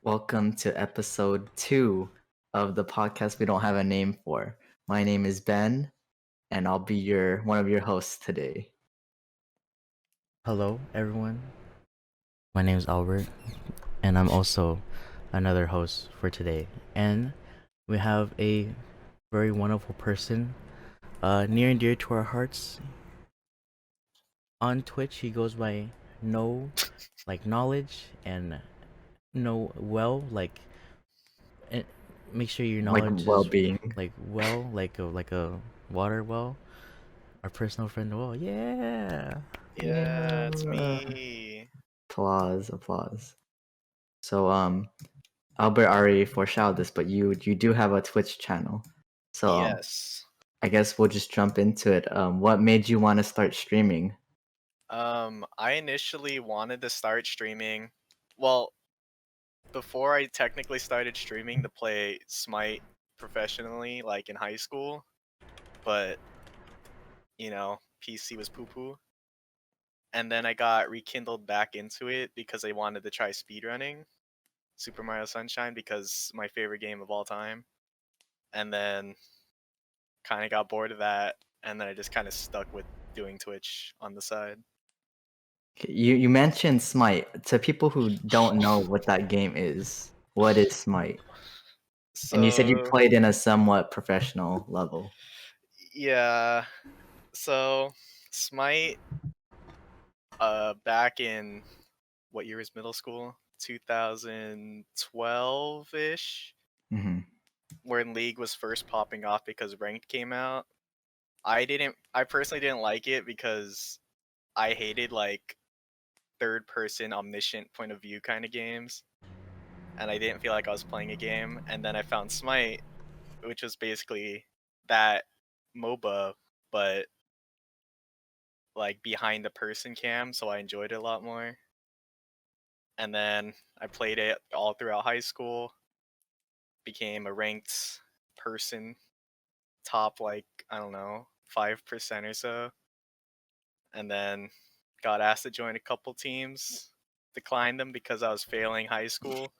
Welcome to episode 2 of the podcast we don't have a name for. My name is Ben, and I'll be one of your hosts today. Hello, everyone. My name is Albert, and I'm also another host for today. And we have a very wonderful person, near and dear to our hearts. On Twitch, he goes by No, like knowledge, and No Well, like. And make sure your Like knowledge is well-being. like well, like a water well. Our personal friend. Well, yeah. Yeah, it's Yeah. me. Applause. So Albert already foreshadowed this, but you do have a Twitch channel. So Yes. I guess we'll just jump into it. What made you want to start streaming? I initially wanted to start streaming. Well, before I technically started streaming to play Smite professionally, like in high school, but PC was poo poo. And then I got rekindled back into it because I wanted to try speedrunning Super Mario Sunshine because my favorite game of all time. And then kind of got bored of that, and then I just kind of stuck with doing Twitch on the side. You mentioned Smite. To people who don't know what that game is, what is Smite? And you said you So played in a somewhat professional level. yeah, so Smite, back in what year was middle school? 2012 ish, Hmm. when League was first popping off because Ranked came out. I personally didn't like it because I hated like third person omniscient point of view kind of games, and I didn't feel like I was playing a game. And then I found Smite, which was basically that MOBA, but like behind the person cam, so I enjoyed it a lot more. And then I played it all throughout high school, became a ranked person, top like, I don't know, 5% or so. And then got asked to join a couple teams, declined them because I was failing high school.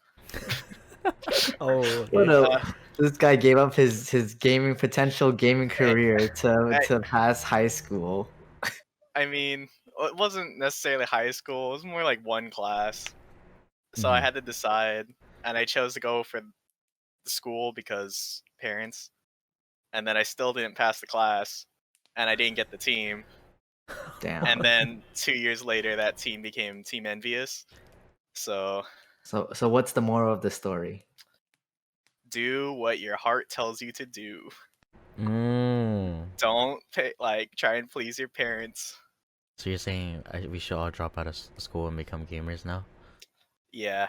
Oh, What okay. a This guy gave up his gaming I, career to I, pass high school. I mean, it wasn't necessarily high school, it was more like one class. So I Mhm. had to decide, and I chose to go for the school because parents. And then I still didn't pass the class, and I didn't get the team. Damn. And then 2 years later, that team became Team Envious. So So what's the moral of the story? do what your heart tells you to do. Mm. Don't try and please your parents. So you're saying we should all drop out of school and become gamers now? Yeah,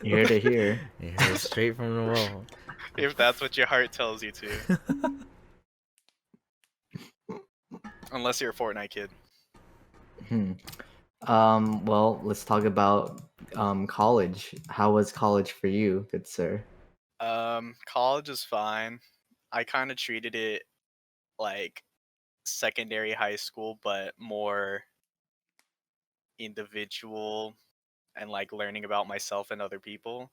Here to hear. You heard it straight from the wall. if that's what your heart tells you to. Unless you're a Fortnite kid. Hmm. Well, let's talk about college. How was college for you, good sir? College is fine. I kind of treated it like secondary high school, but more individual and like learning about myself and other people.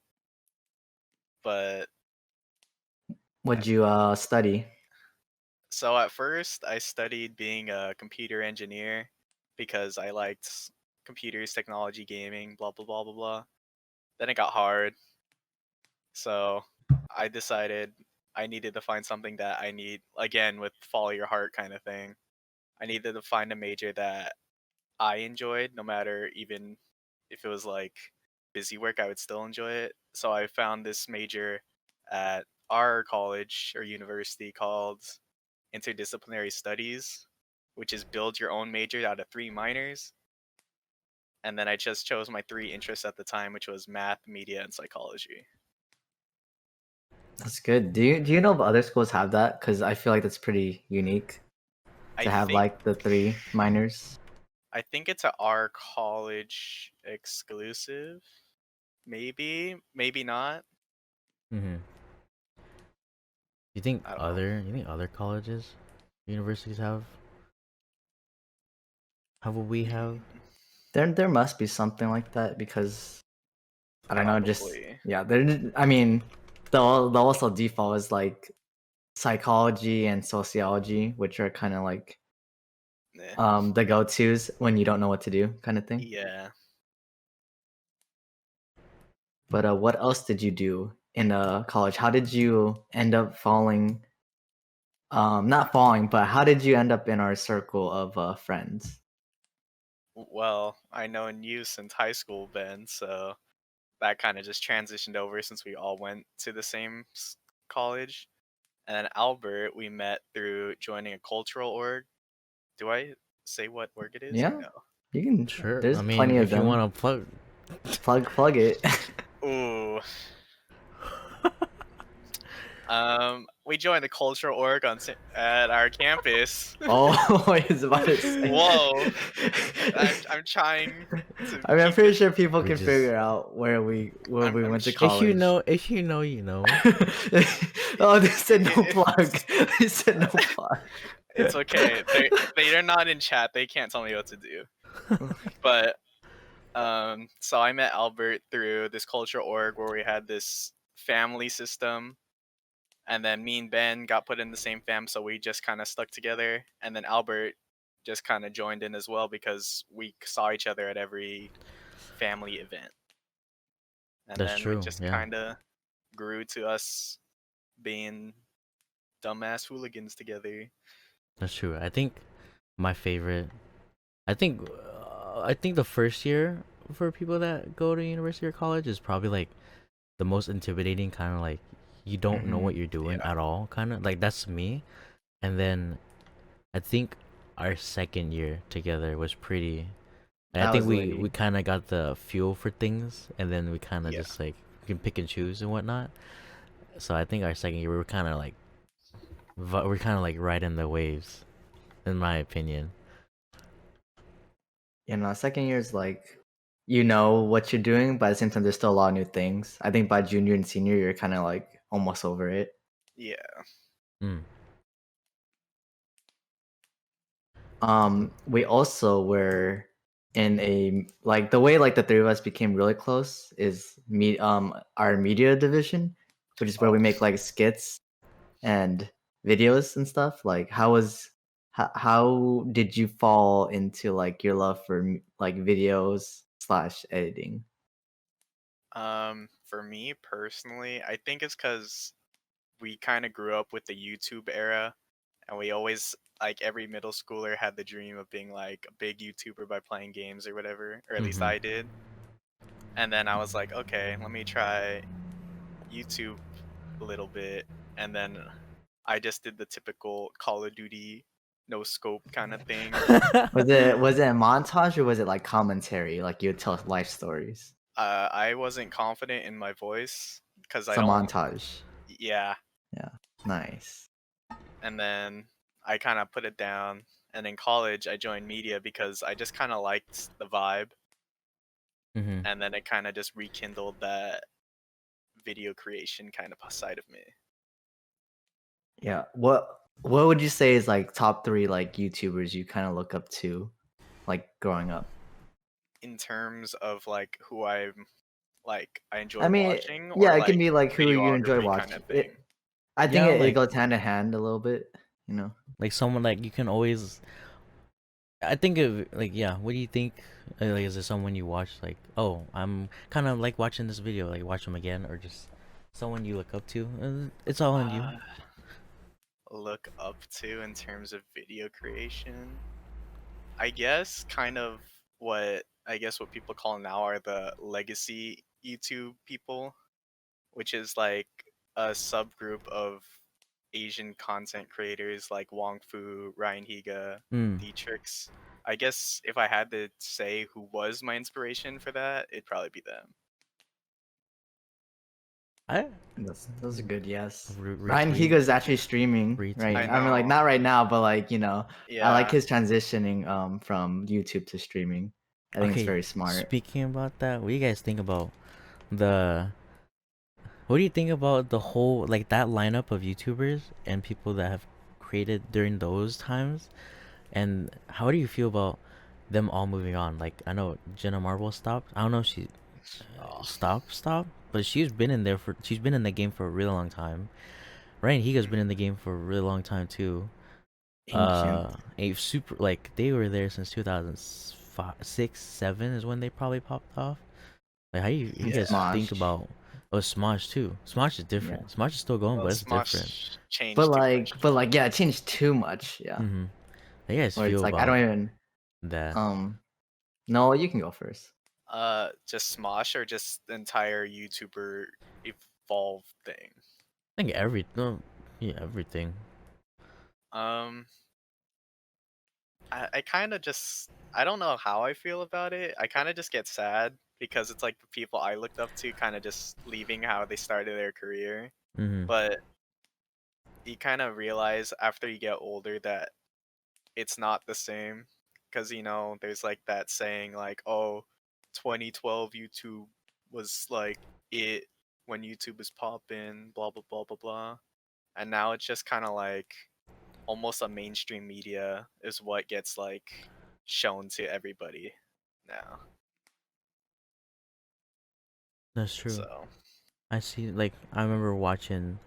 But What'd you study? so at first, I studied being a computer engineer because I liked computers, technology, gaming, blah blah blah blah blah. Then it got hard, so I decided I needed to find something that I need again with follow your heart kind of thing. I needed to find a major that I enjoyed, no matter even if it was like busy work, I would still enjoy it. So I found this major at our college or university called interdisciplinary studies, which is build your own major out of 3 minors. And then I just chose my 3 interests at the time, which was math, media, and psychology. That's good. Do you know if other schools have that? Because I feel like that's pretty unique I to have think like the 3 minors. I think it's a our college exclusive. Maybe, maybe not. Mhm. I don't know. You think other colleges, universities have what we have? Mm, There must be something like that because I don't know, just Probably. yeah. I mean, the also default is like psychology and sociology, which are kind of like the go-tos when you don't know what to do, kind of thing. Yeah. But what else did you do in college? How did you end up falling? Not falling, but how did you end up in our circle of friends? Well, I known you since high school, Ben, so that kind of just transitioned over since we all went to the same college. And then Albert, we met through joining a cultural org. Do I say what org it is or Yeah, no? you can. Sure. There's I mean, plenty of if you them. want to plug. Plug it. Ooh. We joined the cultural org at our campus. Oh, I was about to say. Whoa. I'm trying to I mean, I'm keep pretty it. sure people We can just- figure out where we I'm went to sure- If you college. know, you know. Oh, they said no It- plug. They said no plug. It's okay. They're not in chat. They can't tell me what to do. But so I met Albert through this culture org where we had this family system, and then me and Ben got put in the same fam, so we just kind of stuck together. And then Albert just kind of joined in as well because we saw each other at every family event. And That's then we true, just yeah. kind of grew to us being dumbass hooligans together. That's true. I think my favorite. I think the first year for people that go to university or college is probably like the most intimidating. Kind of like you don't know what you're doing Yeah. at all. Kind of like that's me. And then I think our second year together was pretty. I That think was we litty. kind of got the feel for things, and then we kind of Yeah. just like can pick and choose and whatnot. So I think our second year we were kind of like we're kind of like riding the waves, in my opinion. You know, second year is like you know what you're doing, but at the same time, there's still a lot of new things. I think by junior and senior, you're kind of like almost over it. Yeah. Mm. We also were in a like the way like the three of us became really close is our media division, which is where we Oh. make like skits and videos and stuff. Like how did you fall into like your love for like videos slash editing? For me personally, I think it's because we kind of grew up with the YouTube era, and we always like every middle schooler had the dream of being like a big YouTuber by playing games or whatever, or at least Mhm. I did. And then I was like, okay, let me try YouTube a little bit, and then I just did the typical Call of Duty no scope kind of thing. Was it a montage or was it like commentary? Like you would tell life stories. I wasn't confident in my voice because I It's a don't. montage. Yeah, Yeah, nice. and then I kind of put it down. And in college, I joined media because I just kind of liked the vibe, Mhm. and then it kind of just rekindled that video creation kind of side of me. Yeah. What would you say is like top three like YouTubers you kind of look up to, like growing up? In terms of like who I enjoy I mean, watching, yeah, or it can like be like who you enjoy videography kind watching. of thing. I think Yeah, it like goes hand in hand a little bit, you know. like someone like you can always. I think of like yeah. What do you think? Like, is there someone you watch like? Oh, I'm kind of like watching this video. Like watch them again, or just someone you look up to. It's all on you. Uh, look up to in terms of video creation, I guess what people call now are the legacy YouTube people, which is like a subgroup of Asian content creators like Wong Fu, Ryan Higa, Mm. Dietrich. I guess if I had to say who was my inspiration for that, it'd probably be them. I Those are good. Yes. Ryan retweet. Higa's actually streaming right. Retweet. I I mean, like know. not right now, but like I like Yeah. his transitioning from YouTube to streaming. I think it's Okay, very smart. speaking about that, what do you guys think about the? What do you think about the whole like that lineup of YouTubers and people that have created during those times? And how do you feel about them all moving on? Like I know Jenna Marble stopped. I don't know if she. stop. But she's been in the game for a really long time. Ryan Higa's been in the game for a really long time too. Ancient. A super like they were there since 2006, 7 is when they probably popped off. Like how you guys think Smosh. about Smosh too? Smosh is different. Yeah. Smosh is still going, Well, but it's different. Smosh changed too much. Yeah, it changed too much. Yeah. Mm-hmm. How you guys Where it's feel like I about don't even that? no, you can go first. Just Smosh or just the entire YouTuber evolve thing? I think everything. Um, I kind of just I don't know how I feel about it. I kind of just get sad because it's like the people I looked up to kind of just leaving how they started their career. Mm-hmm. But you kind of realize after you get older that it's not the same because there's like that saying like, oh, 2012 YouTube was like it when YouTube was popping, blah blah blah blah blah, and now it's just kind of like almost a mainstream media is what gets like shown to everybody now. That's true. So I see. Like I remember watching.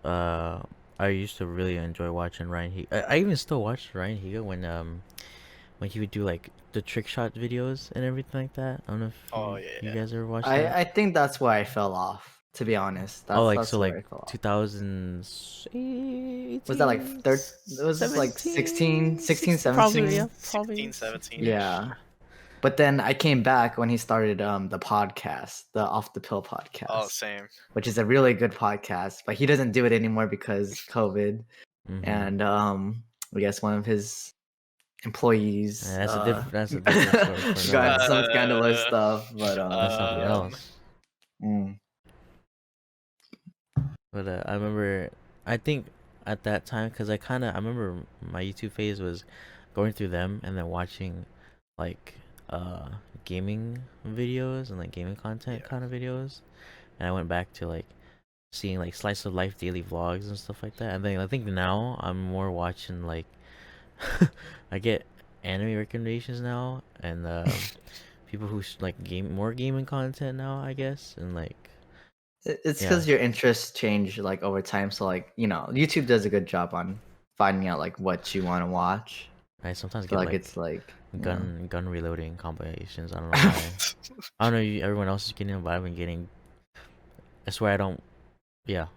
Uh, I used to really enjoy watching Ryan Higa. I even still watch Ryan Higa when he would do like the trick shot videos and everything like that. I don't know if oh you yeah. guys ever watched that. I think that's where I fell off, to be honest. Oh, like That's so, where like I fell off. 2018, Was that like it was like 16, 16, probably, yeah, 17? 16, probably 17 ish. Yeah. But then I came back when he started the podcast, the Off the Pill Oh, podcast, same. which is a really good podcast, but he doesn't do it anymore because COVID. Mm-hmm. And I guess one of his employees That's a different story for another. got some scandalous stuff, but That's something yeah. else. Mm. But I remember, I think at that time, because I remember my YouTube phase was going through them and then watching like gaming videos and like gaming content Yeah. kind of videos, and I went back to like seeing like slice of life daily vlogs and stuff like that. And then I think now I'm more watching like I get anime recommendations now and people who like more gaming content now, I guess, and like It's yeah. because your interests change like over time. So like YouTube does a good job on finding out like what you want to watch. I sometimes So get like like it's like gun reloading compilations. I don't know why. I don't know. Everyone else is getting them, but I've been getting. I swear I don't. Yeah.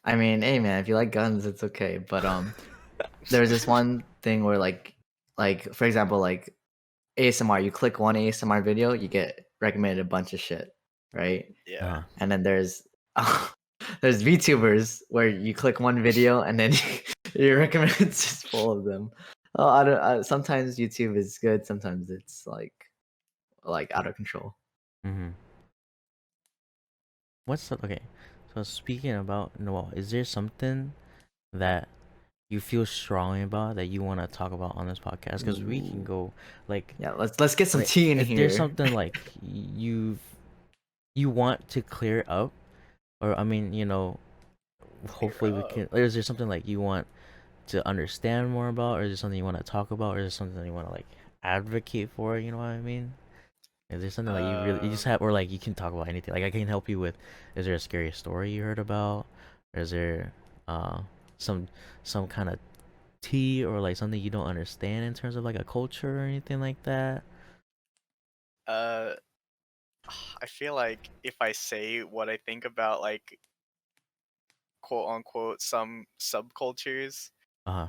I mean, hey man, if you like guns, it's okay. But there's this one thing where like for example, like ASMR, you click one ASMR video, you get recommended a bunch of shit, right? Yeah. And then there's there's VTubers where you click one video and then you recommend it's just full of them. Oh, sometimes YouTube is good, sometimes it's like out of control. Mm-hmm. Okay? So speaking about Noel, is there something that you feel strongly about that you want to talk about on this podcast? Because we can Ooh. go like Yeah, let's get some like, tea in if here. there's something like you want to clear up, or I mean, hopefully we can. Or is there something like you want to understand more about, or is there something you want to talk about, or is there something that you want to like advocate for? You know what I mean? Is there something like you just have, or like you can talk about anything? Like I can help you with. Is there a scary story you heard about, or is there some kind of tea, or like something you don't understand in terms of like a culture or anything like that? Uh, I feel like if I say what I think about like quote unquote some subcultures, Uh huh.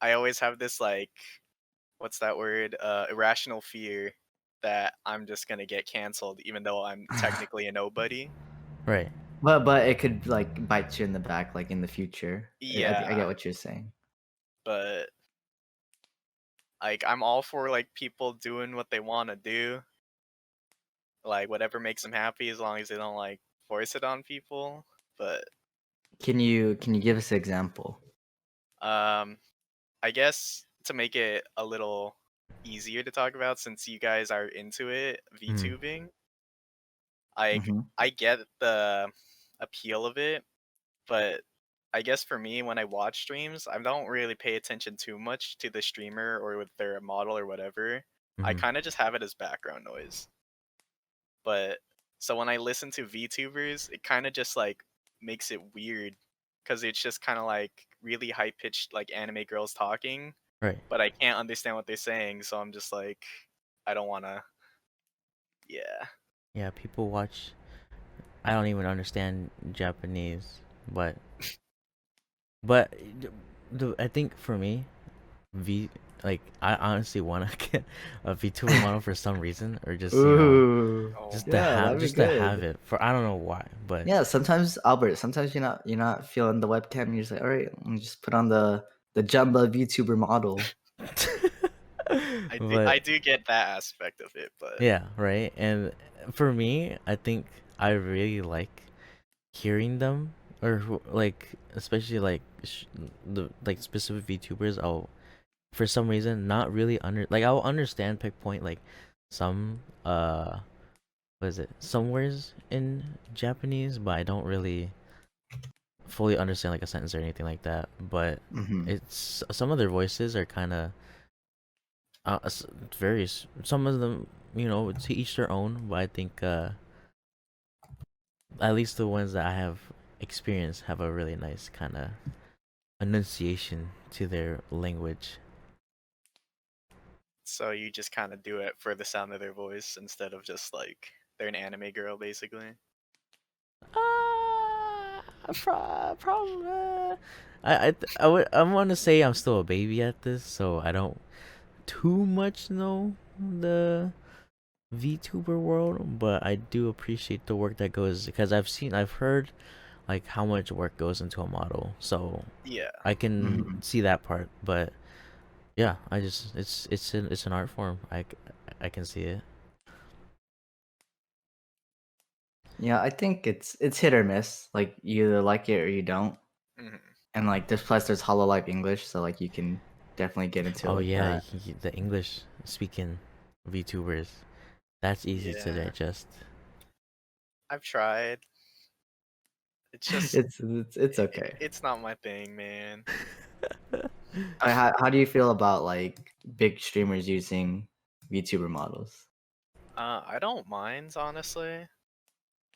I always have this like what's that word? Irrational fear that I'm just gonna get canceled, even though I'm technically a nobody. Right. But it could like bite you in the back like in the future. I Yeah, get what you're saying. but like I'm all for like people doing what they want to do, like whatever makes them happy, as long as they don't like force it on people. But Can you give us an example? um, I guess to make it a little easier to talk about, since you guys are into it, Mm-hmm. VTubing, like Mm-hmm. I get the appeal of it, but I guess for me, when I watch streams, I don't really pay attention too much to the streamer or with their model or whatever. I Mm-hmm. kind of just have it as background noise. But So when I listen to VTubers, it kind of just like makes it weird because it's just kind of like really high pitched like anime girls talking, Right. but I can't understand what they're saying, so I'm just like, I don't want to. Yeah. Yeah, people watch. I don't even understand Japanese, but I think for me, V like I honestly want to get a VTuber model for some reason, or just Ooh, Oh yeah, that'd be just to have good. it for I don't know why, but Yeah, sometimes Albert, sometimes you're not feeling the webcam. You're just like, all right, let me just put on the Jumba VTuber model. but I do get that aspect of it, but yeah, right. And for me, I think I really like hearing them, or like especially like the like specific VTubers. I'll for some reason not really I'll understand pick point like some what is it, some words in Japanese, but I don't really fully understand like a sentence or anything like that. But Hmm. it's some of their voices are kind of very some of them, to each their own. But I think at least the ones that I have experienced have a really nice kind of enunciation to their language. so you just kind of do it for the sound of their voice instead of just like they're an anime girl basically. Probably. I want to say I'm still a baby at this, so I don't too much know the VTuber world, but I do appreciate the work that goes because I've heard like how much work goes into a model, so Yeah. I can Hmm. see that part. But yeah, I just it's an art form. I can see it. Yeah, I think it's hit or miss. Like you either like it or you don't. Hmm. And like there's Hololive English, so like you can definitely get into it Oh like yeah, that. the English speaking VTubers, that's easy to Yeah. digest. I've tried. It's just It's okay. it's not my thing, man. How do you feel about like big streamers using VTuber models? I don't mind honestly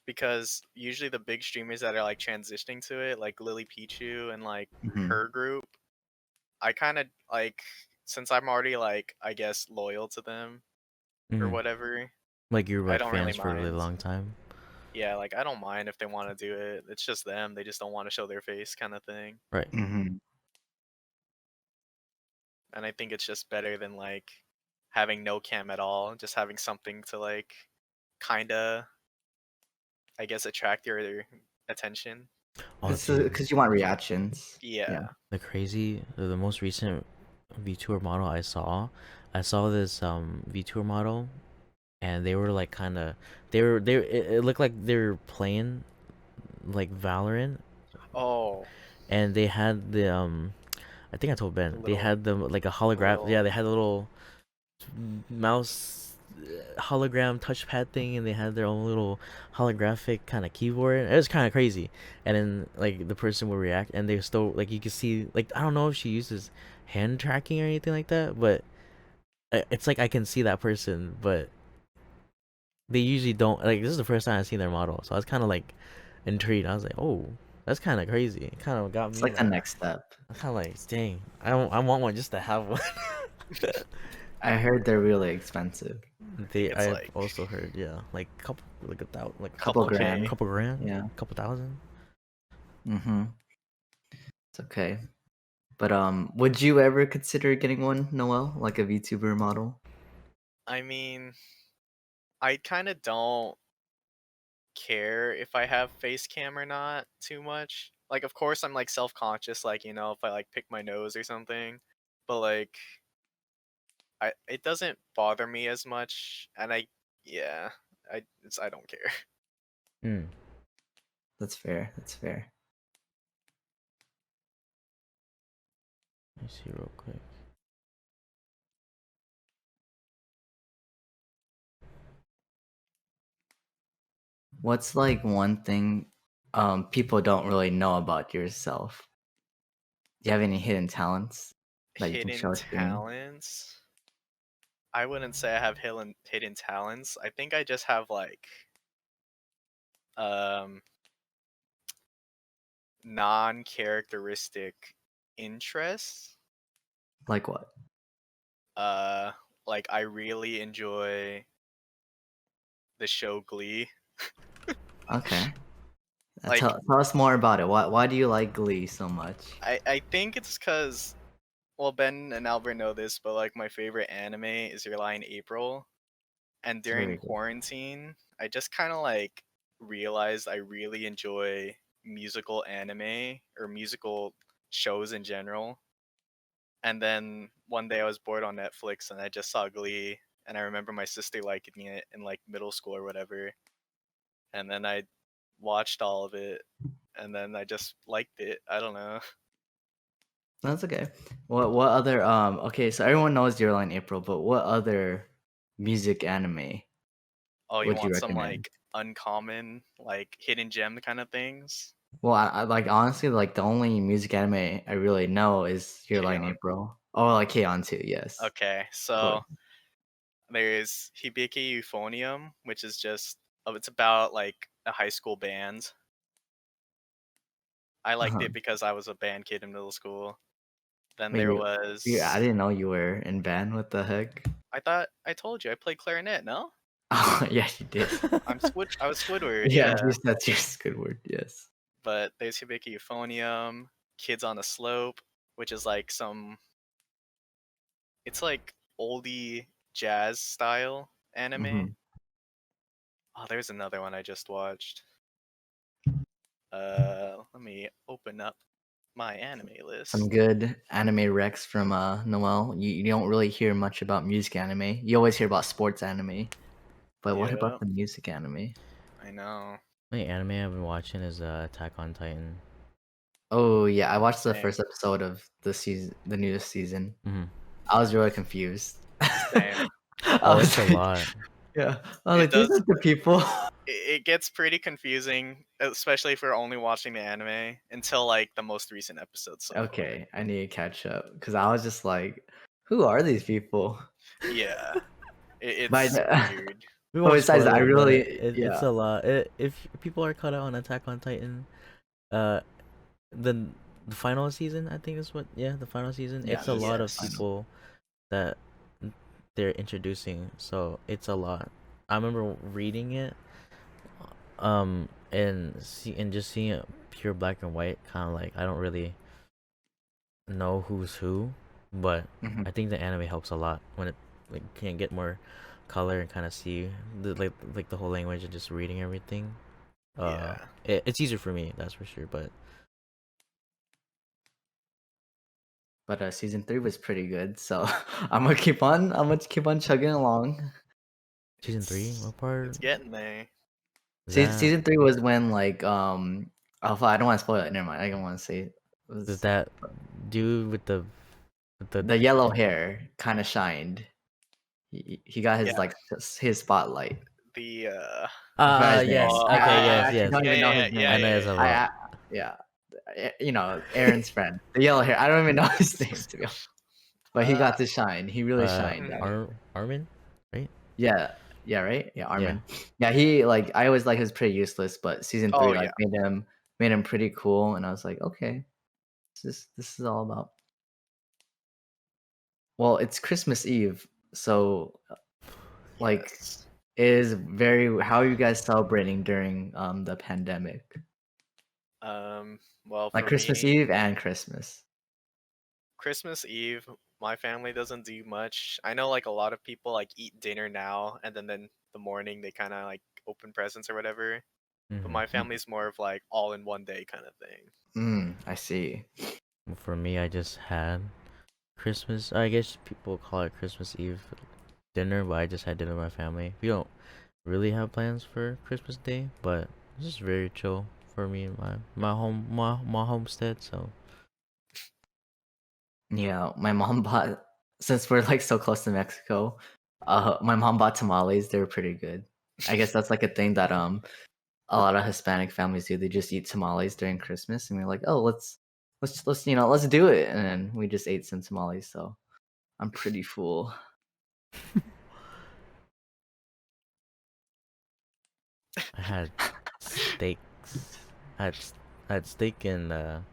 because usually the big streamers that are like transitioning to it, like Lily Pichu and like Hmm. her group, I kind of like since I'm already like I guess loyal to them or Hmm. whatever. Like you're I like don't really fans for a really mind. long time. Yeah, like I don't mind if they want to do it. It's just them. They just don't want to show their face kind of thing. Right. Hmm. And I think it's just better than like having no cam at all, just having something to like kind of I guess attract your attention. Oh, dude, Because you want reactions. Yeah. Yeah. the most recent VTuber model I saw this VTuber model, and they were like kind of it looked like they were playing like Valorant, Oh, and they had the I think I told the Ben they little had the like a holograph. Yeah, little they had a little mouse hologram touchpad thing, and they had their own little holographic kind of keyboard. It was kind of crazy. And then like the person would react, and they still like you could see like I don't know if she uses hand tracking or anything like that, but it's like I can see that person, but they usually don't. Like this is the first time I've seen their model, so I was kind of like intrigued. I was like, oh, that's kind of crazy. It kind of got It's me like the like next step. I kind of like, dang, I want one just to have one. I heard they're really expensive. I think They it's I've like also heard, yeah, like couple like a thousand, like Couple couple grand. K. couple grand, Yeah. couple thousand. Mm-hmm. It's okay. But would you ever consider getting one, Noel, like a VTuber model? I mean, I kind of don't care if I have face cam or not too much. Like, of course, I'm like self conscious, like if I like pick my nose or something, but like it doesn't bother me as much, and yeah, I don't care. Hmm. That's fair. That's fair. Let me see real quick. What's like one thing people don't really know about yourself? Do you have any hidden talents that you can Hidden show streaming? talents. I wouldn't say I have hidden talents. I think I just have like um non-characteristic interests. Like what? Uh, like I really enjoy the show Glee. Okay. Like Tell us more about it. Why do you like Glee so much? I think it's because, well, Ben and Albert know this, but like my favorite anime is Your Lie in April, and It's very during good. quarantine, I just kind of like realized I really enjoy musical anime or musical shows in general. And then one day I was bored on Netflix and I just saw Glee, and I remember my sister liking it in like middle school or whatever. And then I watched all of it, and then I just liked it. I don't know. That's okay. What other okay, so everyone knows Your Line April, but what other music anime Oh, you would you want some recommend? like uncommon, like hidden gem kind of things? Well, I like honestly like the only music anime I really know is Your Line K-On. April. Oh, like K-On too, yes. Okay, Of course. so there's Hibiki Euphonium, which is just it's about like a high school band. I liked Uh-huh. it because I was a band kid in middle school. Then Wait, there I was didn't know you were in band. What the heck? I thought I told you I played clarinet, no? Oh, yeah, you did. I was Squidward, Yeah, yeah. that's just good word. Yes. But there's Hibiki Euphonium, Kids on a Slope, which is like it's like oldie jazz style anime. Hmm. Oh, there's another one I just watched. Let me open up my anime Some list. good anime recs from Noel. You don't really hear much about music anime. You always hear about sports anime. But what Yeah, about the music anime? I know. The anime I've been watching is Attack on Titan. Oh yeah, I watched the Same, first episode of the newest season. Hmm. I was really confused. same. I Oh, was it's a like, lot. yeah, I was It like, these does. are the people. It gets pretty confusing, especially if we're only watching the anime until like the most recent episode so far. Okay, I need to catch up because I was just like, who are these people? Yeah, But it's weird. We but won't besides that, spoil I it, but really it's yeah. a lot. If people are caught out on Attack on Titan, uh, then the final season, I think is what. Yeah, the final season. Yeah, It's a this is lot the of Yes. final. people that they're introducing, so it's a lot. I remember reading it, and just seeing it pure black and white, kind of like I don't really know who's who, but Mhm. I think the anime helps a lot when it like can get more color and kind of see the like the whole language and just reading everything. Yeah. It's easier for me, that's for sure. But But season 3 was pretty good, so I'm gonna keep on chugging along. season three, what part It's getting there. is that? Season 3 was when like oh, I don't want to spoil it. Never mind. I don't want to say it. It Is was that dude with the the yellow hair kind of shined. He got his Yeah. like his spotlight. The I forgot his name. yes, oh okay, I yes, actually yes, don't even know his I yeah name. know yeah it's a yeah. lot. Yeah, you know Aaron's friend, the yellow hair. I don't even know his name to be honest. But he Uh, got to shine. He really shined that. mhm. Armin, right? Yeah, yeah, right. Yeah, Yeah. Armin. Yeah, he like I always like he was pretty useless, but season Oh 3 like yeah. made him pretty cool, and I was like, okay, this is all about. Well, it's Christmas Eve, so like Yes. is very how are you guys celebrating during the pandemic? Well, Like for Christmas me, Eve and Christmas. Christmas Eve, my family doesn't do much. I know like a lot of people like eat dinner now and then the morning they kind of like open presents or whatever. But Hmm. my family's more of like all in one day kind of thing. I see. For me, I just had Christmas. I guess people call it Christmas Eve dinner, but I just had dinner with my family. We don't really have plans for Christmas Day, but it's just very chill for me and my homestead. So Yeah, my mom bought since we're like so close to Mexico, my mom bought tamales. They were pretty good. I guess that's like a thing that a lot of Hispanic families do. They just eat tamales during Christmas, and we're like, oh, let's do it, and then we just ate some tamales. So I'm pretty full. I had steaks. I had steak and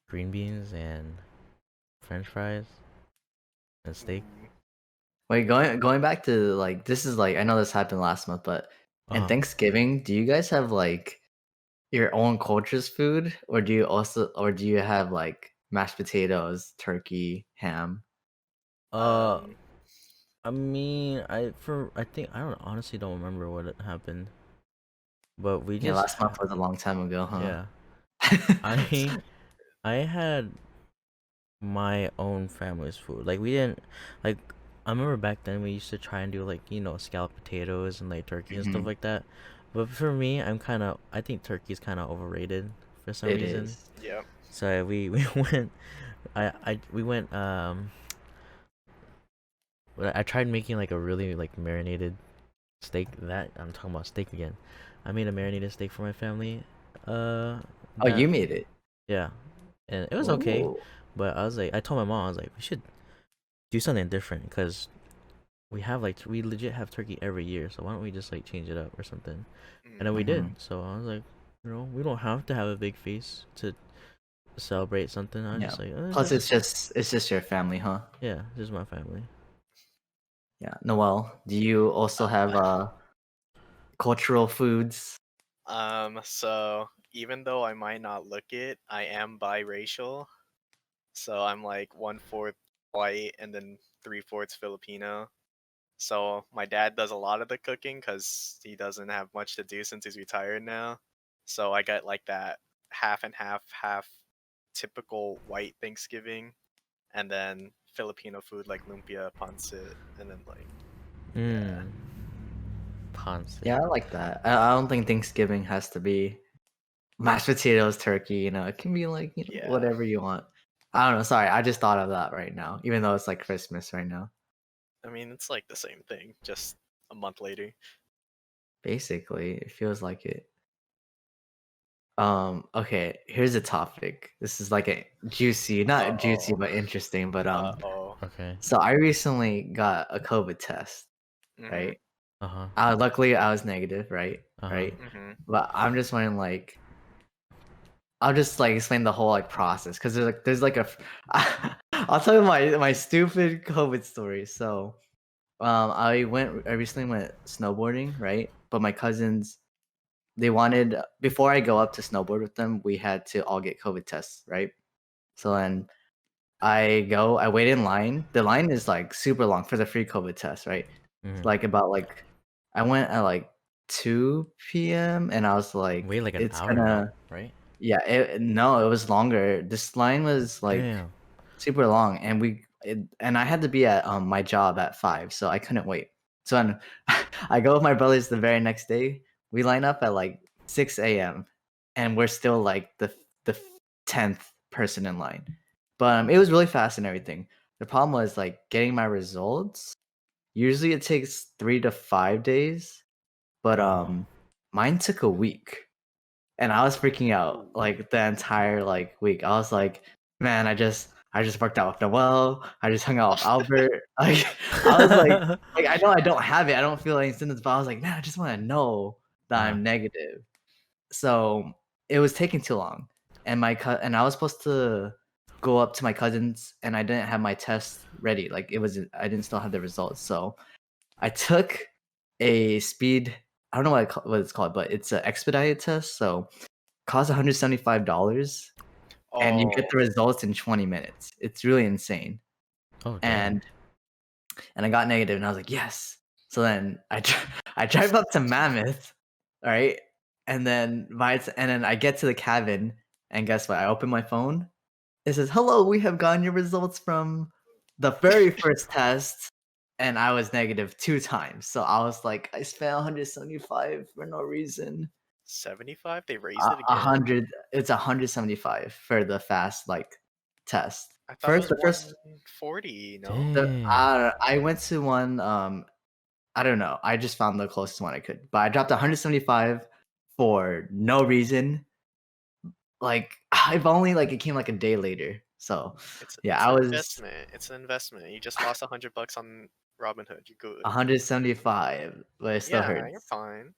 green beans and French fries and steak. Wait, going back to like this is like I know this happened last month, but in Uh-huh. Thanksgiving, do you guys have like your own culture's food, or do you have like mashed potatoes, turkey, ham? Uh, Um, I mean, I think I don't honestly don't remember what had happened, but we Yeah, just last month was a long time ago, huh? yeah. I I had my own family's food. Like we didn't like I remember back then we used to try and do like, scalloped potatoes and like turkey and stuff Mhm. like that. But for me, I think turkey's kind of overrated for some It reason. is. yep. So we went we went I tried making like a really like marinated steak. That I'm talking about steak again. I made a marinated steak for my family. Oh, That you made it. yeah, and it was okay. Oh. But I told my mom, I was like, we should do something different because we legit have turkey every year. So why don't we just like change it up or something? And then we did. Mhm. So I was like, we don't have to have a big feast to celebrate something. I was Yeah. just like, Plus, let's it's just your family, huh? yeah, this is my family. Yeah. Noel, do you also have Uh, cultural foods? so even though I might not look it, I am biracial. So I'm like 1/4 white and then 3/4 Filipino. So my dad does a lot of the cooking because he doesn't have much to do since he's retired now. So I got like that half and half typical white Thanksgiving, and then Filipino food like lumpia, pancit, and then like yeah. Mmm, pancit. Yeah, I like that. I don't think Thanksgiving has to be mashed potatoes, turkey. It can be like Yeah. whatever you want. I don't know. Sorry, I just thought of that right now, even though it's like Christmas right now. I mean, it's like the same thing, just a month later. Basically, it feels like it. Okay, here's a topic. This is like a juicy, not juicy, Uh-oh. but interesting. But Uh-oh. Okay. so I recently got a COVID test, Mhm. right? Uh huh. Luckily I was negative, right? Uh huh. Right? Mhm. But I'm just wondering, like, I'll just like explain the whole like process because there's like I'll tell you my stupid COVID story. So I recently went snowboarding, right? But my cousins, they wanted, before I go up to snowboard with them, we had to all get COVID tests, right? So then I wait in line. The line is like super long for the free COVID test, right? It's Mm. like about like I went at like 2 p.m. and I was like, Wait like an it's hour long, gonna right? yeah, no, it was longer. This line was like Damn. super long, and and I had to be at my job at 5, so I couldn't wait. So then I go with my brothers the very next day. We line up at like 6 a.m. and we're still like the 10th person in line. But it was really fast and everything. The problem was like getting my results. Usually it takes 3 to 5 days, but Oh. mine took a week. And I was freaking out Ooh. like the entire like week. I was like, man, I just worked out with Noel. I just hung out with Albert. Like I was like I know I don't have it. I don't feel any symptoms, but I was like, man, I just want to know that Uh. I'm negative. So it was taking too long, and and I was supposed to go up to my cousins, and I didn't have my test ready. Like I didn't still have the results. So I took a speed. I don't know what it's called, but it's an expedited test. So costs $175, and you get Oh, the results in 20 minutes. It's really insane. Oh damn. And I got negative, and I was like, yes. So then I drive up to Mammoth, all right, and then I get to the cabin, and guess what? I open my phone. It says, "Hello, we have gotten your results from the very first test," and I was negative 2 times. So I was like, I spent 175 for no reason. 75? They raised it A again? hundred. It's 175 for the fast like test. I thought it First, was the first 140, no? Dang. I went to one. I don't know. I just found the closest one I could, but I dropped 175 for no reason. Like I've only like it came like a day later. So yeah, It's I an was investment. It's an investment. You just lost $100 on Robinhood. You're good. 175, but it still Yeah, you're hurts. fine.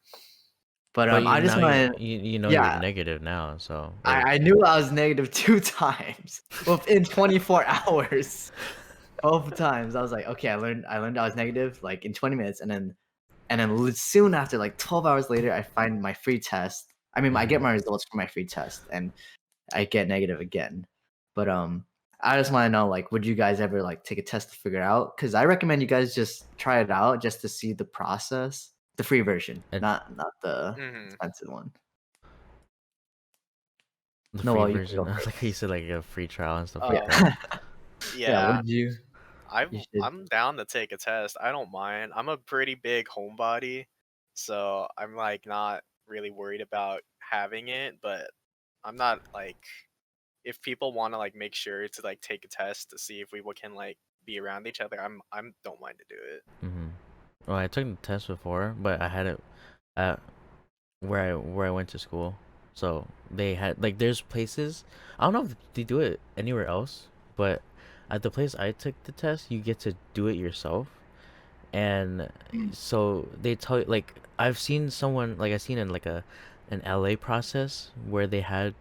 But But I just want to, you know you're yeah, negative now, so I knew I was negative 2 times within 24 hours. Both times I was like, okay, I learned I was negative like in 20 minutes, and then soon after, like 12 hours later, I find my free test. I mean, I get my results from my free test, and I get negative again. But I just want to know, like, would you guys ever like take a test to figure it out? Because I recommend you guys just try it out just to see the process, the free version, And- not the Mhm. expensive one. the No, free well, you can version, go like first. you said, like a free trial and stuff Oh, like that. Yeah, Yeah, would you? You should. I'm down to take a test. I don't mind. I'm a pretty big homebody, so I'm like not really worried about having it, but I'm not like if people want to like make sure to like take a test to see if we can like be around each other, I'm don't mind to do it. Mm-hmm. Well, I took the test before, but I had it at where I went to school. So they had like there's places, I don't know if they do it anywhere else, but at the place I took the test, you get to do it yourself. And so they tell you, like I've seen someone, like I've seen in like an LA process where they had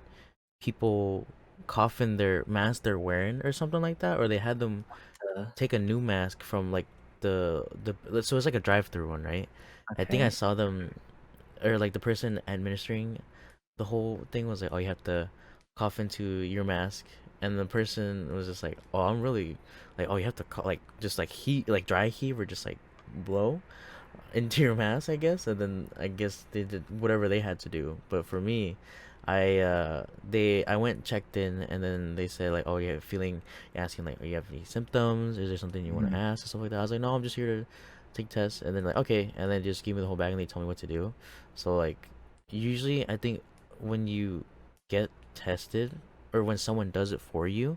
people cough in their mask they're wearing or something like that, or they had them Uh, take a new mask from like the so it's like a drive-through one, right? I think I okay. saw them, or like the person administering the whole thing was like, oh, you have to cough into your mask, and the person was just like, oh, I'm really like, oh, you have to like just like heat, like dry heave, or just like blow into your mask, I guess. And then I guess they did whatever they had to do. But for me, I went, checked in, and then they said like, oh, you're feeling, asking like, oh, you have any symptoms, is there something you want to Mhm. ask and stuff like that. I was like, no, I'm just here to take tests. And then like, okay, and then just give me the whole bag and they told me what to do. So like usually I think when you get tested, or when someone does it for you,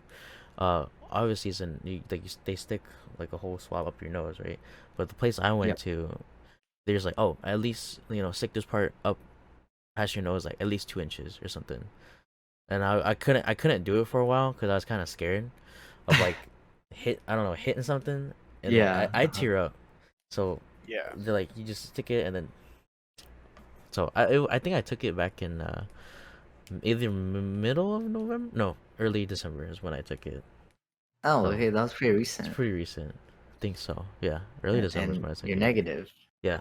obviously it's they stick like a whole swab up your nose, right? But the place I went Yep. to, there's like, oh, at least stick this part up past your nose like at least 2 inches or something. And I couldn't do it for a while because I was kind of scared of like I don't know, hitting something, and then Yeah. I tear up. So Yeah. they're like, you just stick it, and then so I think I took it back in either middle of November, no, early December is when I took it. Oh, So okay, that was pretty it's recent. pretty recent. I think so. Yeah, early December is And when I took you're it. negative. Yeah.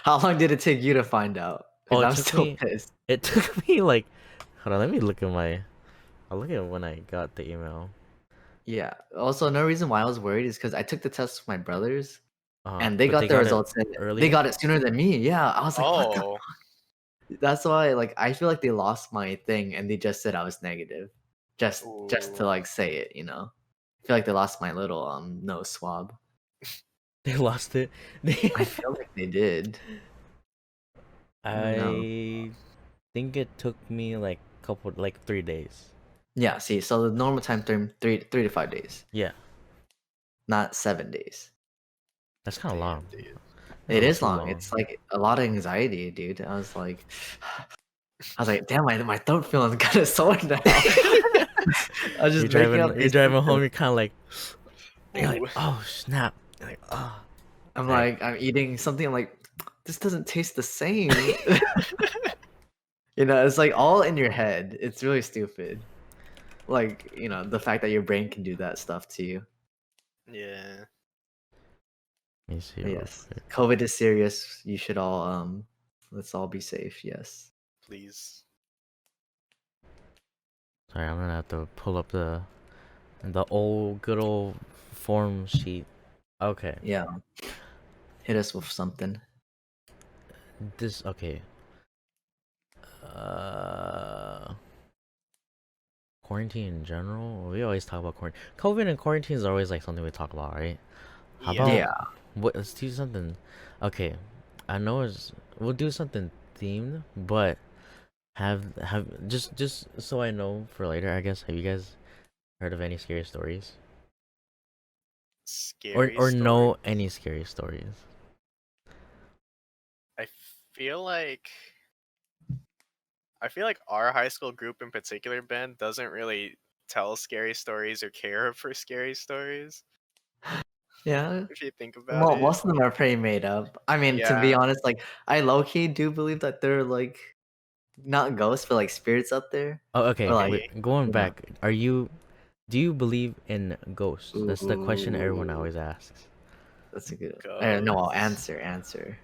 How long did it take you to find out? Oh, Because I'm still pissed. it took me like, hold on, let me look at I'll look at when I got the email. Yeah. Also, another reason why I was worried is because I took the test with my brothers, and they But got they their got it results in. They earlier. got it sooner than me. Yeah. I was like, what the? Oh, That's why, like, I feel like they lost my thing, and they just said I was negative, just to ooh. like say it. I feel like they lost my little nose swab. They lost it. I feel like they did. I don't know. I think it took me like 3 days. Yeah. See, so the normal time term, three to 5 days, Yeah, not 7 days. that's kind of long. Damn, dude. That's a It little is too long. long. It's like a lot of anxiety, dude. I was like, damn, my throat feeling kind of sore now. I was You're just making driving. up You're these driving home. symptoms. You're kind of like, you're like, Ooh. oh snap. You're like, oh. I'm Like, like, I'm eating something. I'm like, this doesn't taste the same. It's like all in your head. It's really stupid. Like, the fact that your brain can do that stuff to you. Yeah. let me see But real yes, quick. COVID is serious. You should all let's all be safe. Yes. Please. Sorry, I'm gonna have to pull up the old good old form sheet. Okay, Yeah. Hit us with something. this okay. Uh, Quarantine in general. We always talk about quarantine. COVID and quarantine is always like something we talk about, right? How Yeah. about Yeah. what? Let's do something. Okay, I know we'll do something themed, but have just so I know for later. I guess, have you guys heard of any scary stories, Scary or story. know any scary stories? I feel like I feel like our high school group in particular, Ben, doesn't really tell scary stories or care for scary stories. Yeah. if you think about Well, it. most of them are pretty made up. I mean, to be Yeah. honest, like I low key do believe that they're like not ghosts, but like spirits up there, Oh, or okay. like Maybe. Wait, going you know. back, do you believe in ghosts? That's the question everyone Ooh, always asks. that's a good. No, I'll Ghosts. answer.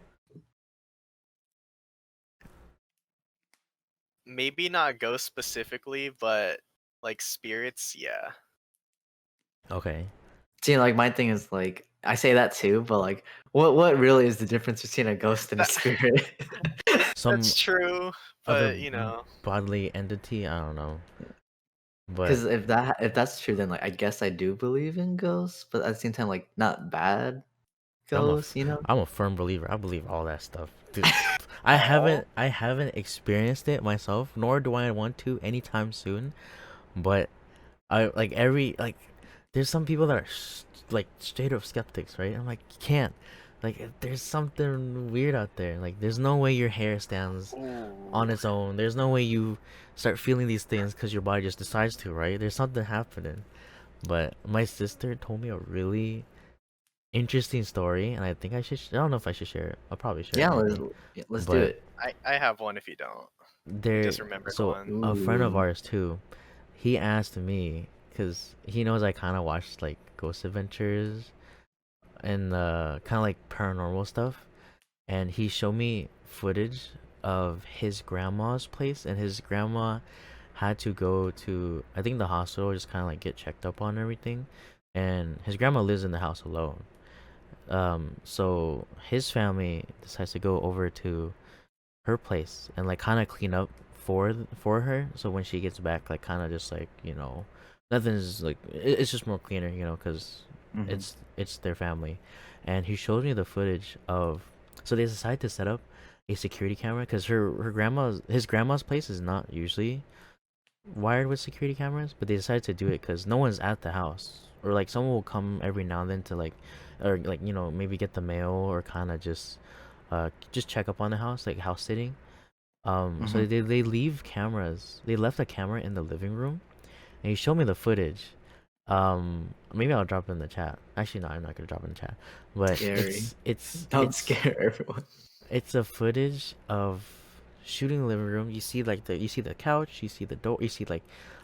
Maybe not ghosts specifically, but like spirits, yeah. Okay. See, like my thing is like I say that too, but like, what really is the difference between a ghost and a That, spirit? Some that's true, other but you know, bodily entity, I don't know. But Because if that's true, then like I guess I do believe in ghosts, but at the same time, like not bad ghosts, you know? I'm a firm believer. I believe all that stuff. Dude, all. I haven't experienced it myself, nor do I want to anytime soon. But I like every like there's some people that are like straight up skeptics, right? I'm like, you can't. Like there's something weird out there. Like there's no way your hair stands on Ooh. its own. There's no way you start feeling these things because your body just decides to, right? There's something happening. But my sister told me a really interesting story, and I think I don't know if I should share it. I'll probably share it Yeah, maybe. let's do But it. I have one if you don't. there, Just remembered so one. a friend of Ooh. ours too, he asked me because he knows I kind of watch like Ghost Adventures and kind of like paranormal stuff, and he showed me footage of his grandma's place, and his grandma had to go to I think the hospital just kind of like get checked up on everything, and his grandma lives in the house alone. So his family decides to go over to her place and like kind of clean up for her. So when she gets back, like kind of just like nothing's like it's just more cleaner, because Hmm. it's their family. And he showed me the footage of. So they decided to set up a security camera because her grandma's his grandma's place is not usually wired with security cameras, but they decided to do it because no one's at the house, or like someone will come every now and then to like, or like maybe get the mail or kind of just check up on the house, like house sitting. Hmm. So they leave cameras. They left a camera in the living room, and he showed me the footage. Maybe I'll drop it in the chat. Actually, no, I'm not gonna drop it in the chat. But Scary. it's Don't it's scare everyone. it's a footage of shooting the living room. You see the couch, you see the door, you see like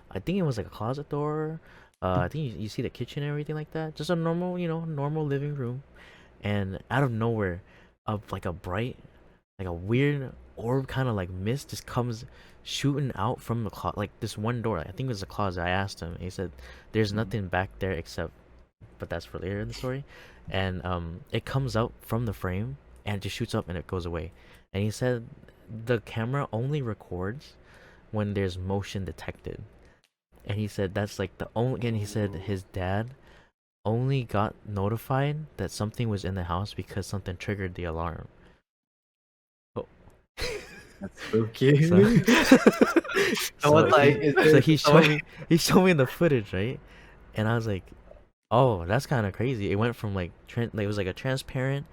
I think it was like a closet door. I think you see the kitchen and everything like that. Just a normal, normal living room. And out of nowhere, like a bright, like a weird orb kind of like mist just comes shooting out from the closet, like this one door. I think it was a closet. I asked him. He said, "There's Mhm. nothing back there except," but that's for later in the story. And it comes out from the frame and it just shoots up and it goes away. And he said the camera only records when there's motion detected. And he said that's like the only. And he said Ooh. his dad only got notified that something was in the house because something triggered the alarm. Oh. That's spooky. so So so what like he is so there he someone? showed me the footage, right? And I was like, oh, that's kind of crazy. It went from like it was like a transparent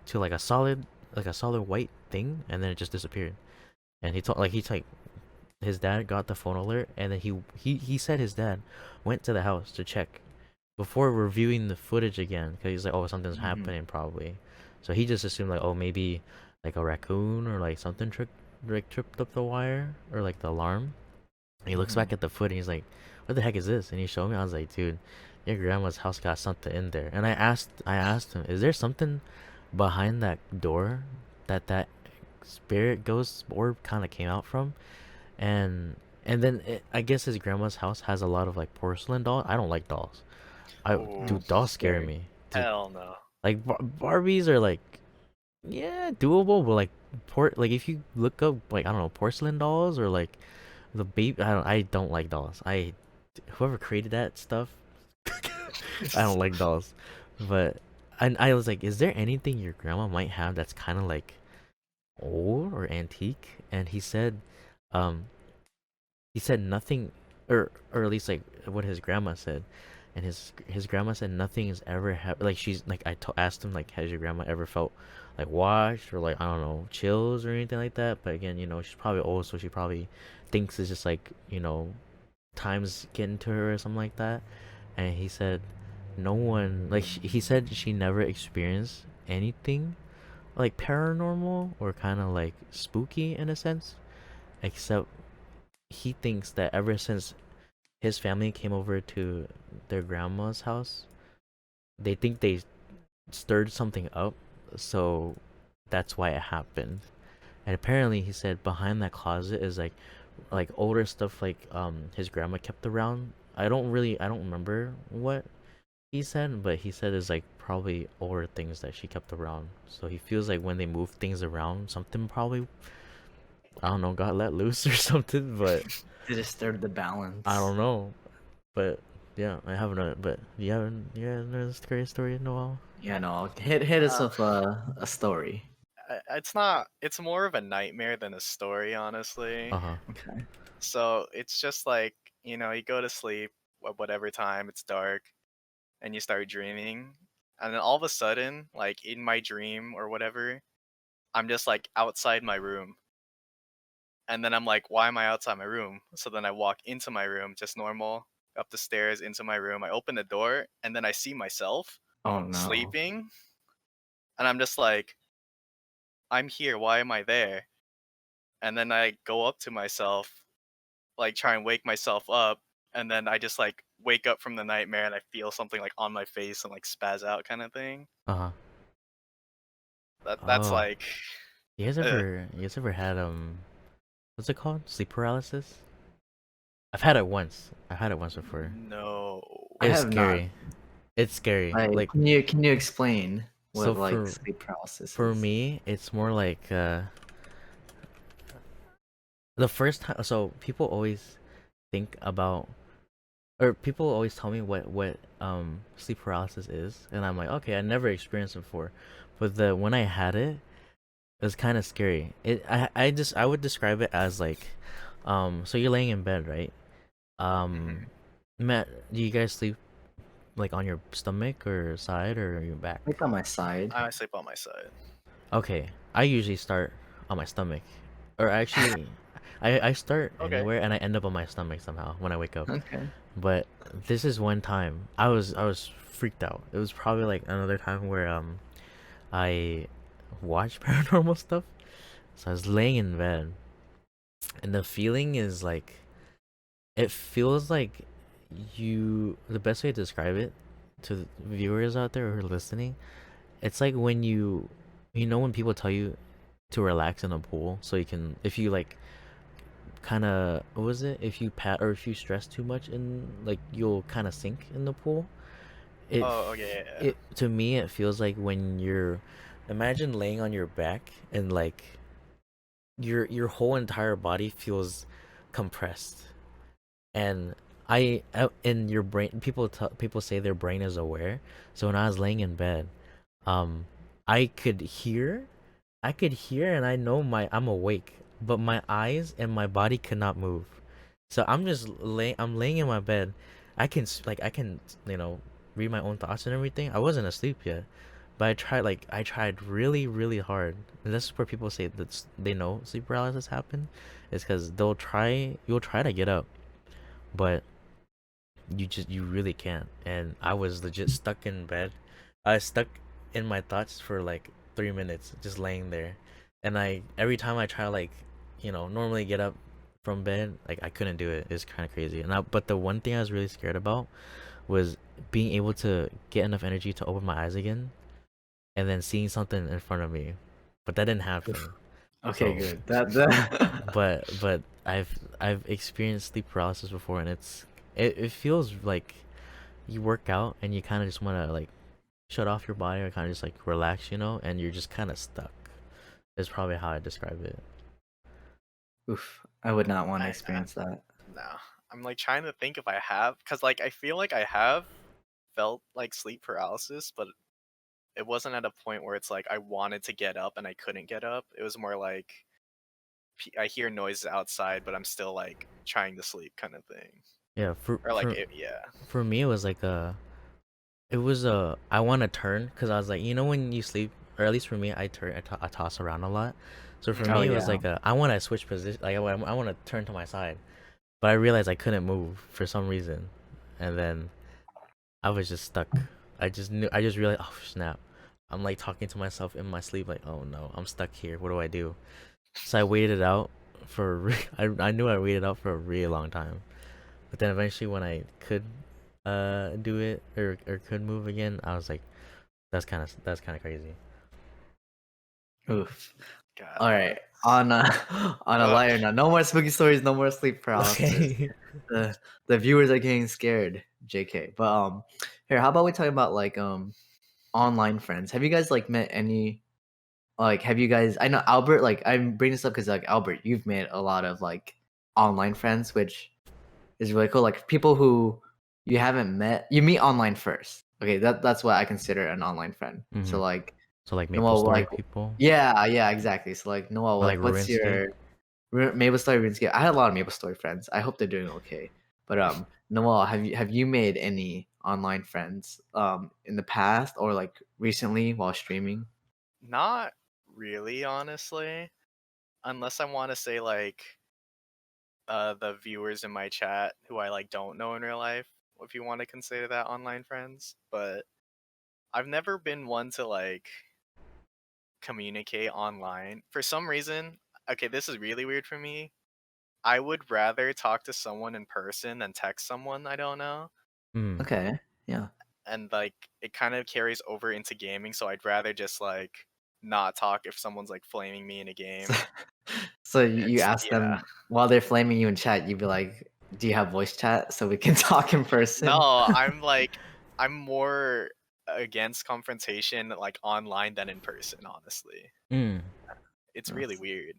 to like a solid white thing, and then it just disappeared. And he's like his dad got the phone alert, and then he said his dad went to the house to check before reviewing the footage again because he's like, oh, something's Mhm. happening probably. So he just assumed like, oh, maybe like a raccoon or like something tripped up the wire or like the alarm. And he looks back Mhm. at the foot and he's like, what the heck is this? And he showed me. I was like, dude, your grandma's house got something in there. And I asked him, is there something behind that door that spirit ghost orb kind of came out from? And then I guess his grandma's house has a lot of like porcelain dolls. I don't like dolls. Ooh, Dude, dolls scare Scary. me. Dude, hell no. like Barbies are like, yeah, doable, but like like if you look up like I don't know porcelain dolls or like the baby, I don't like dolls. Whoever created that stuff, I don't like dolls. But I was like, is there anything your grandma might have that's kind of like old or antique? And um, he said nothing, or at least like what his grandma said, and his grandma said nothing has ever happened. Like she's like asked him like, has your grandma ever felt like washed or like I don't know chills or anything like that? But again, she's probably old, so she probably thinks it's just like times getting to her or something like that. And he said no one like he said she never experienced anything like paranormal or kind of like spooky in a sense, except he thinks that ever since his family came over to their grandma's house, they think they stirred something up, so that's why it happened. And apparently, he said behind that closet is like older stuff like his grandma kept around. I don't remember what he said, but he said it's like probably older things that she kept around. So he feels like when they move things around, something probably I don't know got let loose or something. But To disturb the balance. I don't know. But yeah, I haven't. But you haven't. You guys know this scary story in a while. Yeah, no. Hit us Uh, with a story. it's not. It's more of a nightmare than a story, honestly. Uh huh. Okay. So it's just like, you go to sleep at whatever time it's dark, and you start dreaming, and then all of a sudden, like in my dream or whatever, I'm just like outside my room. And then I'm like, why am I outside my room? So then I walk into my room, just normal, up the stairs into my room. I open the door, and then I see myself Oh no. sleeping, and I'm just like, I'm here. Why am I there? And then I go up to myself, like try and wake myself up, and then I just like wake up from the nightmare and I feel something like on my face and like spaz out kind of thing. Uh huh. That's Oh, like, ugh. you guys ever had what's it called? Sleep paralysis? I've had it once. I've had it once before. No. I It's have not. scary. It's scary. Like, Like can you explain so what like sleep paralysis for is? me, it's more like the first time. So people always think about, or people always tell me what sleep paralysis is, and I'm like, okay, I never experienced it before, but the when I had it, it was kind of scary. I would describe it as like, so you're laying in bed, right? Um, Mhm. Matt, do you guys sleep like on your stomach or side or your back? Like on my side. I sleep on my side. Okay, I usually start on my stomach, or actually, I start Okay. anywhere and I end up on my stomach somehow when I wake up. Okay. But this is one time I was freaked out. It was probably like another time where I watched paranormal stuff. So I was laying in bed, and the feeling is like it feels like the best way to describe it to the viewers out there who are listening, it's like when you know when people tell you to relax in a pool so you can if you like kind of what was it if you pat or if you stress too much in like you'll kind of sink in the pool. Oh, okay, yeah. It to me it feels like when you're imagine laying on your back and like your whole entire body feels compressed. And in your brain people say their brain is aware. So when I was laying in bed, um I could hear and I know I'm awake, but my eyes and my body cannot move. So I'm laying in my bed. I can, read my own thoughts and everything. I wasn't asleep yet, but I tried really really hard. And this is where people say that they know sleep paralysis happen, is because you'll try to get up, but you really can't. And I was legit stuck in bed. I was stuck in my thoughts for like 3 minutes, just laying there. And I every time I try to like, normally get up from bed, like I couldn't do it. It's kind of crazy. But the one thing I was really scared about was being able to get enough energy to open my eyes again, and then seeing something in front of me. But that didn't happen. Okay, So, good. That but I've experienced sleep paralysis before, and it feels like you work out and you kind of just want to like shut off your body or kind of just like relax, and you're just kind of stuck. Is probably how I describe it. oof. I would not want to I experience that. No. I'm like trying to think if I have, cause like I feel like I have felt like sleep paralysis, but it wasn't at a point where it's like I wanted to get up and I couldn't get up. It was more like I hear noises outside, but I'm still like trying to sleep kind of thing. Yeah, Or like yeah. for me it was like it was I want to turn because I was like, when you sleep, or at least for me, I toss around a lot. So for Mhm. Oh me it was yeah. like I want to switch position, like I want to turn to my side, but I realized I couldn't move for some reason, and then I was just stuck. I just realized, oh snap. I'm like talking to myself in my sleep, like, oh no, I'm stuck here. What do I do? So I waited it out I knew I waited out for a really long time. But then eventually when I could do it or could move again, I was like, that's kind of crazy. Oof. God. All right. On a on a lighter note, no more spooky stories, no more sleep paralysis. Okay. The viewers are getting scared, JK. But here, how about we talk about like online friends? Have you guys like met any like have you guys I know Albert, like I'm bringing this up because like Albert, you've made a lot of like online friends, which is really cool. Like people who you haven't met, you meet online first. Okay, that's what I consider an online friend. So Mhm. like So like Maple Noel, Story like people yeah, exactly. So like Noel, or like like what's Ruinscape. your Maple Story RuneScape? I had a lot of Maple Story friends. I hope they're doing okay. But Noel, have you made any online friends in the past or like recently while streaming? Not really, honestly. Unless I want to say like the viewers in my chat who I like don't know in real life, if you want to consider that online friends. But I've never been one to like communicate online. For some reason, okay, this is really weird for me. I would rather talk to someone in person than text someone I don't know. Mm. Okay, yeah. And like it kind of carries over into gaming, so I'd rather just like not talk if someone's like flaming me in a game. So you It's ask yeah. them while they're flaming you in chat, you'd be like, "Do you have voice chat so we can talk in person?" No, I'm more against confrontation like online than in person, honestly. Mm. It's really Yes. weird.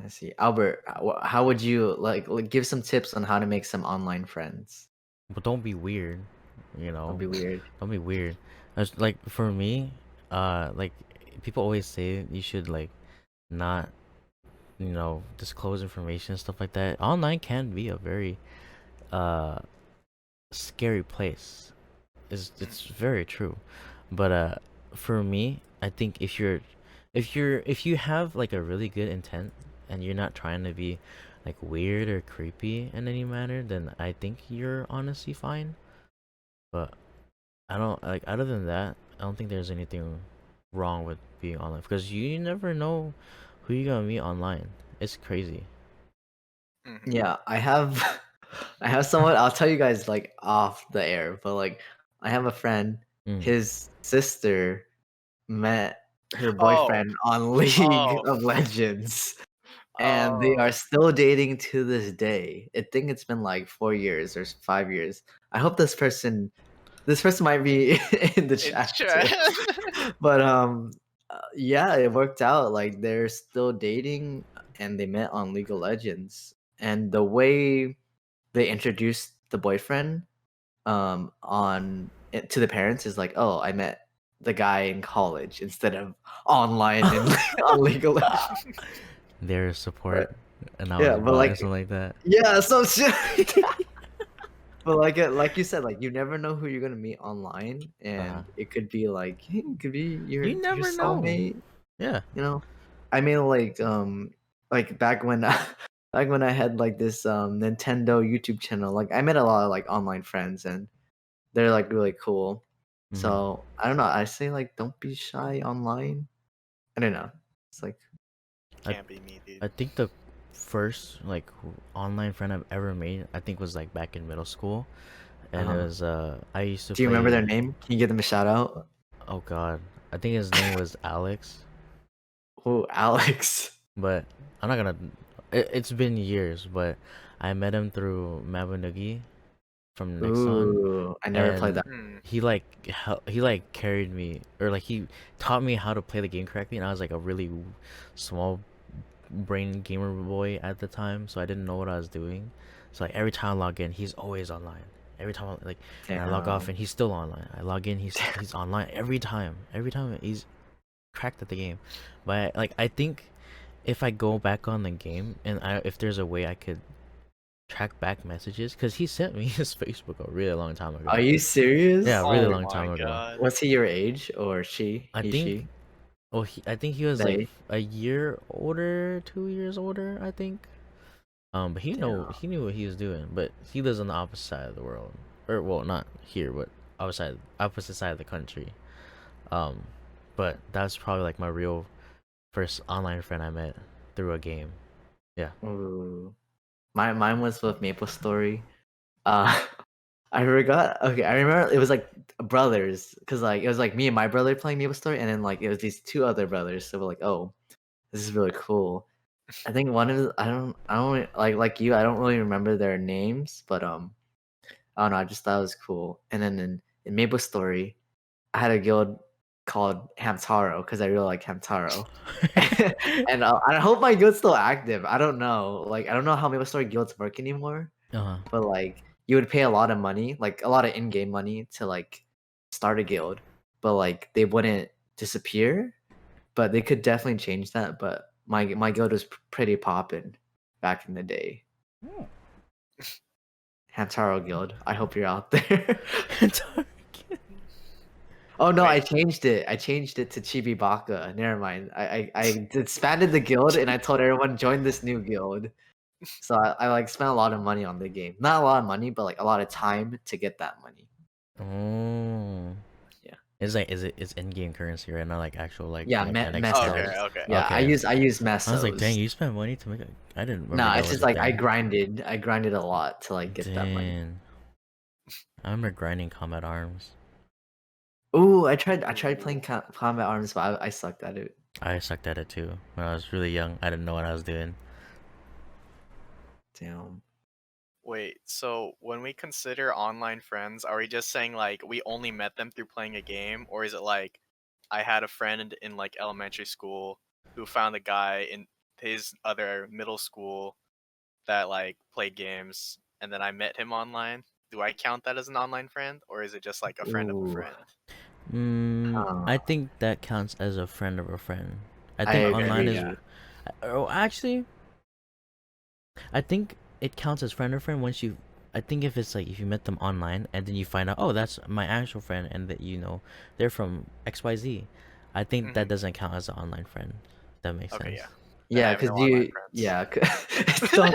I see. Albert, how would you like give some tips on how to make some online friends? But don't be weird, you Don't know. be weird. Don't be weird. Like for me, like people always say you should like not, disclose information and stuff like that. Online can be a very uh scary place. It's very true. But for me, I think if you have like a really good intent and you're not trying to be like weird or creepy in any manner, then I think you're honestly fine. But I don't like other than that, I don't think there's anything wrong with being online because you never know who you're gonna meet online. It's crazy. Mhm. Yeah, I have I have someone, I'll tell you guys like off the air, but like I have a friend, Mm. his sister met her Oh, boyfriend on League oh, of Legends and they are oh. still dating to this day. I think it's been like 4 years or 5 years. I hope this person might be in the In chat too. chat. But yeah, it worked out. Like they're still dating and they met on League of Legends. And the way they introduced the boyfriend to the parents is like, "Oh, I met the guy in college instead of online and on League of Legends." Their support, But and I yeah, was but bought and like something like that. yeah, so shit. But like you said, like you never know who you're gonna meet online, Uh-huh. and it could be like, hey, it could be your You your never know. soulmate. Yeah. You know, I mean, like back when back when I had like this Nintendo YouTube channel, like I met a lot of like online friends, and they're like really cool. Hmm. So I don't know. I say like don't be shy online. I don't know. It's like I Can't be me, dude. I think the first like online friend I've ever made, I think was like back in middle school, and it uh, was I used to do you remember their play. name? Can you give them a shout out? Oh God, I think his name was Alex, Oh, Alex. but I'm not gonna. It's been years, but I met him through Mabunugi from Nexon, Ooh, I never played and that. Hmm. he like carried me, or like he taught me how to play the game correctly, and I was like a really small brain gamer boy at the time, so I didn't know what I was doing. So like every time I log in, he's always online. Every time and I log off Damn. and he's still online. I log in, he's online every time. Every time he's cracked at the game. But like I think if I go back on the game and if there's a way I could track back messages, because he sent me his Facebook a really long time ago. Are you Yeah, a serious? really Oh long my time ago. god. Was he your age or she? I He, think she? I think he was like They? a year older, 2 years older, I think. But Damn. he knew what he was doing, but he lives on the opposite side of the world, or well, not here, but opposite side of the country. Um, but that's probably like my real first online friend I met through a game. Yeah. Ooh. Mine was with MapleStory. Uh, I forgot. Okay, I remember it was like brothers, cause like it was like me and my brother playing MapleStory, and then like it was these two other brothers. So we're like, oh, this is really cool. I think one of I don't like you. I don't really remember their names, but I don't know. I just thought it was cool. And then in MapleStory, I had a guild called Hamtaro because I really like Hamtaro. And I hope my guild's still active. I don't know. Like I don't know how MapleStory guilds work anymore, Uh-huh. but like you would pay a lot of money, like a lot of in-game money to like start a guild, but like they wouldn't disappear. But they could definitely change that. But my guild was pretty poppin' back in the day. Hamtaro Guild. I hope you're out there. Oh no, Wait. I changed it. I changed it to Chibi Baka. Never mind. I expanded the guild and I told everyone join this new guild. So I like spent a lot of money on the game. Not a lot of money, but like a lot of time to get that money. Oh. Yeah. It's in-game currency right now, like actual like Yeah, mechanics mesos. and Okay, stuff? okay. Yeah, Okay. I use mesos. I was like, dang, you spent money to make I didn't remember Nah, that it's was just a like I thing. grinded a lot to like get that money. Dang. I remember grinding combat arms. Ooh, I tried playing combat arms, but I sucked at it. I sucked at it too. When I was really young, I didn't know what I was doing. Damn. Wait, so when we consider online friends, are we just saying like we only met them through playing a game, or is it like I had a friend in like elementary school who found a guy in his other middle school that like played games, and then I met him online? Do I count that as an online friend, or is it just like a friend of a Ooh. friend? I think that counts as a friend of a friend. I I think Okay, online agree. is. Oh, actually, I think it counts as friend or friend once you. I think if it's like if you met them online and then you find out, oh, that's my actual friend, and that they're from XYZ. I think that Mhm. doesn't count as an online friend. If that makes Okay, sense. yeah. Then I Yeah, have no because online you, friends. yeah, it's still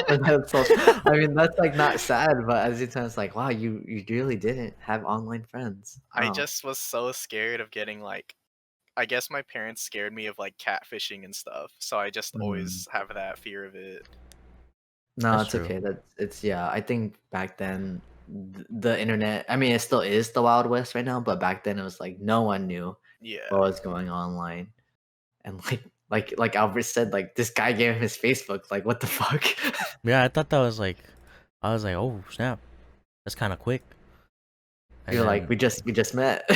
social. I mean, that's like not sad, but at the same time, it's like, wow, you really didn't have online friends. I Wow. just was so scared of getting like I guess my parents scared me of like catfishing and stuff, so I just always have that fear of it. No, That's it's true. okay. It's yeah. I think back then, the internet. I mean, it still is the Wild West right now, but back then it was like no one knew Yeah. what was going online, and like Albert said, like this guy gave him his Facebook. Like, what the fuck? Yeah, I thought that was like, I was like, oh snap, that's kind of quick. And You're like, then we just met.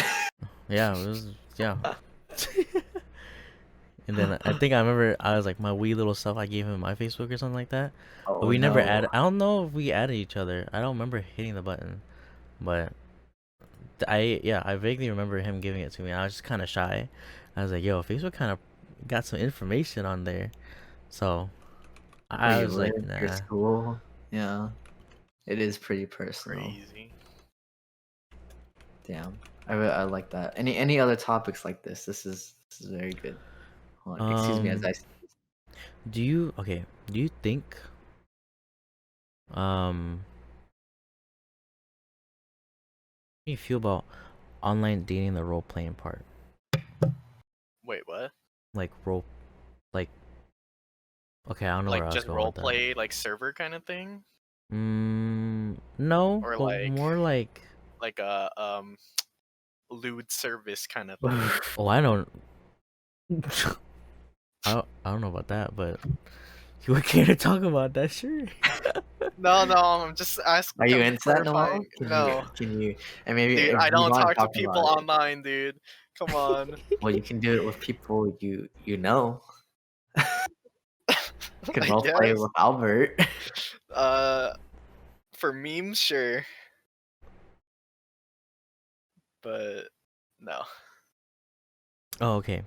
yeah, it was yeah. And then I think I remember I was like my wee little self. I gave him my Facebook or something like that. But Oh we never no. added. I don't know if we added each other. I don't remember hitting the button, but I vaguely remember him giving it to me. I was just kind of shy. I was like, yo, Facebook kind of got some information on there, so Where I you was live, like, your nah. school. Yeah, it is pretty personal. Crazy. Damn, I like that. Any other topics like this? This is very good. Hold on, excuse me as I. Do you okay? Do you think how do you feel about online dating, the role playing part? Wait, what? Like role, like okay, I don't know where Like I was just going with role that. play like server kind of thing? No, Or but more like like a lewd service kind of thing. oh, I don't, I don't know about that, but you would care to talk about that, sure. No, I'm just asking. Are you I'm into that, Noel? clarifying. No, Can you? And maybe dude, if I you don't want to talk to talk people about it, online, dude. Come on. well, you can do it with people you know. You can I role play guess. with Albert. Uh, for memes, sure, but no. Oh, okay.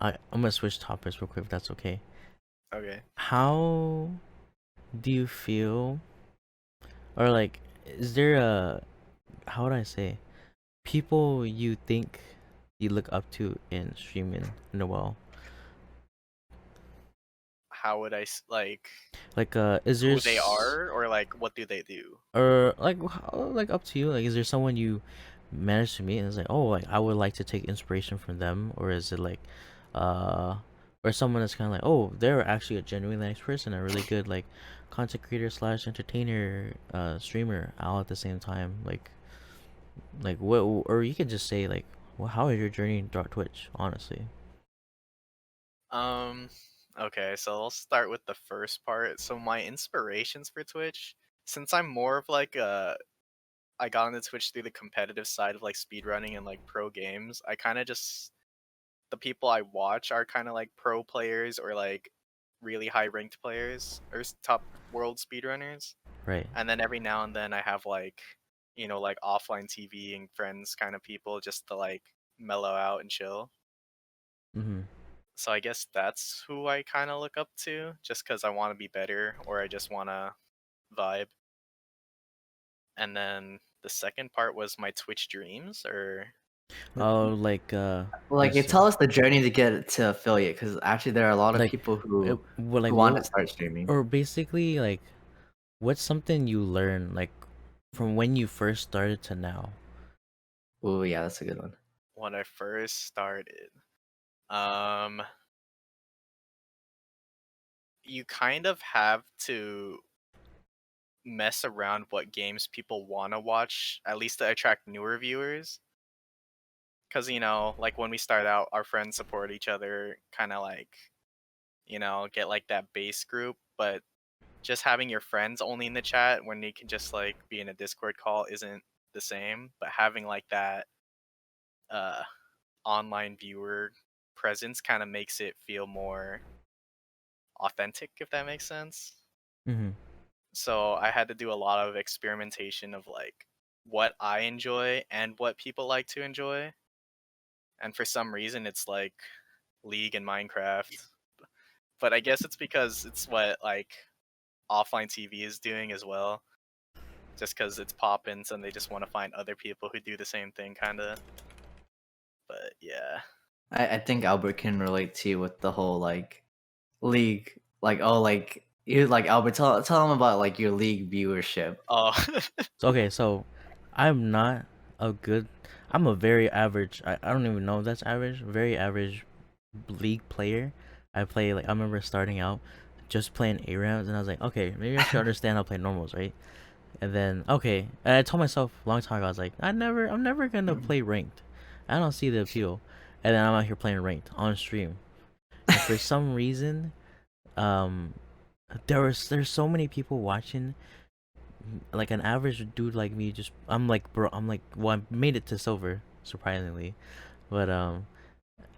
I'm gonna switch topics real quick if that's okay. Okay. How do you feel, or like, is there a how would I say, people you think you look up to in streaming Noel? how would I like Like, is there who they are or like what do they do? or like like up to you? Like, is there someone you managed to meet and it's like, oh, like I would like to take inspiration from them, or is it like, uh, or someone that's kind of like, oh, they're actually a genuinely nice person, a really good like content creator slash entertainer, streamer all at the same time, like what, or you could just say like, well, how is your journey throughout Twitch, honestly? Um, okay, so I'll start with the first part. So my inspirations for Twitch, since I'm more of like I got into Twitch through the competitive side of like speedrunning and like pro games. I kind of just the people I watch are kind of like pro players or like really high ranked players or top world speedrunners. Right. And then every now and then I have like, like offline TV and friends kind of people just to like mellow out and chill. Mm-hmm. So I guess that's who I kind of look up to just because I want to be better or I just want to vibe. And then the second part was my Twitch dreams or Oh, like Like, yes, you sir. tell us the journey to get to affiliate, because actually there are a lot of Like, people who well, like want to what, start streaming. or basically like, what's something you learn like from when you first started to now? Oh yeah, that's a good one. when I first started. Um, you kind of have to mess around what games people want to watch, at least to attract newer viewers. Because, like when we start out, our friends support each other, kind of like, get like that base group. But just having your friends only in the chat when you can just like be in a Discord call isn't the same. But having like that uh, online viewer presence kind of makes it feel more authentic, if that makes sense. Mm-hmm. So I had to do a lot of experimentation of like what I enjoy and what people like to enjoy. And for some reason it's like League and Minecraft. But I guess it's because it's what like offline TV is doing as well. Just because it's poppin' and they just want to find other people who do the same thing kinda. But yeah. I think Albert can relate to you with the whole like league, like, oh, like you like Albert, tell him about like your league viewership. Oh. So, okay, so I'm not a good. I'm a very average. I don't even know if that's average. Very average league player. I play like I remember starting out just playing A rounds, and I was like, okay, maybe I should understand how to play normals, right? And then okay, and I told myself a long time ago, I was like, I'm never gonna play ranked. I don't see the appeal. And then I'm out here playing ranked on stream, and for some reason, um, there's so many people watching, like an average dude like me. Just I'm like, bro, I'm like, well, I made it to silver surprisingly, but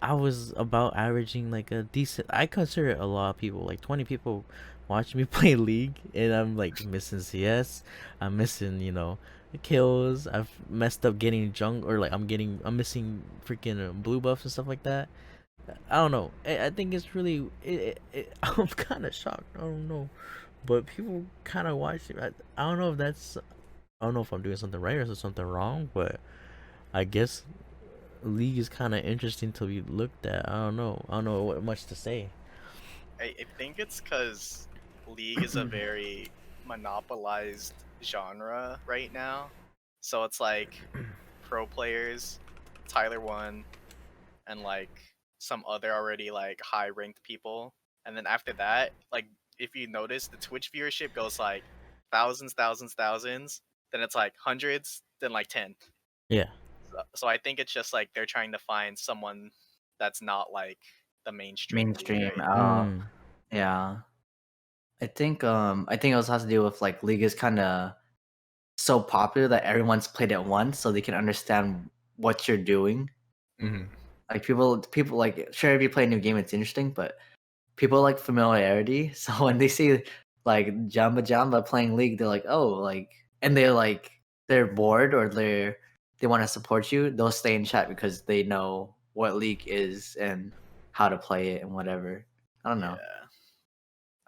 I was about averaging like a decent. I consider it a lot of people, like 20 people watching me play League, and I'm like missing CS. I'm missing, kills. I've messed up getting junk, or like I'm missing freaking blue buffs and stuff like that. I don't know. I think it's really. I'm kind of shocked. I don't know, but people kind of watch it. I don't know if that's. I don't know if I'm doing something right or something wrong, but I guess League is kind of interesting to be looked at. I don't know. I don't know what much to say. I think it's because League is a very monopolized genre right now. So it's like pro players, Tyler One, and like some other already like high ranked people. And then after that, like if you notice, the Twitch viewership goes like thousands, thousands, thousands. Then it's like hundreds, then like 10. Yeah. So I think it's just like they're trying to find someone that's not like the mainstream League Mainstream. right now. Oh, Mm. yeah. I think it also has to do with like league is kind of so popular that everyone's played it once, so they can understand what you're doing. Mm-hmm. Like people like, sure, if you play a new game, it's interesting, but people like familiarity. So when they see like Jamba playing League, they're like, oh, like, and they're bored or they want to support you. They'll stay in chat because they know what League is and how to play it and whatever. I don't know. Yeah.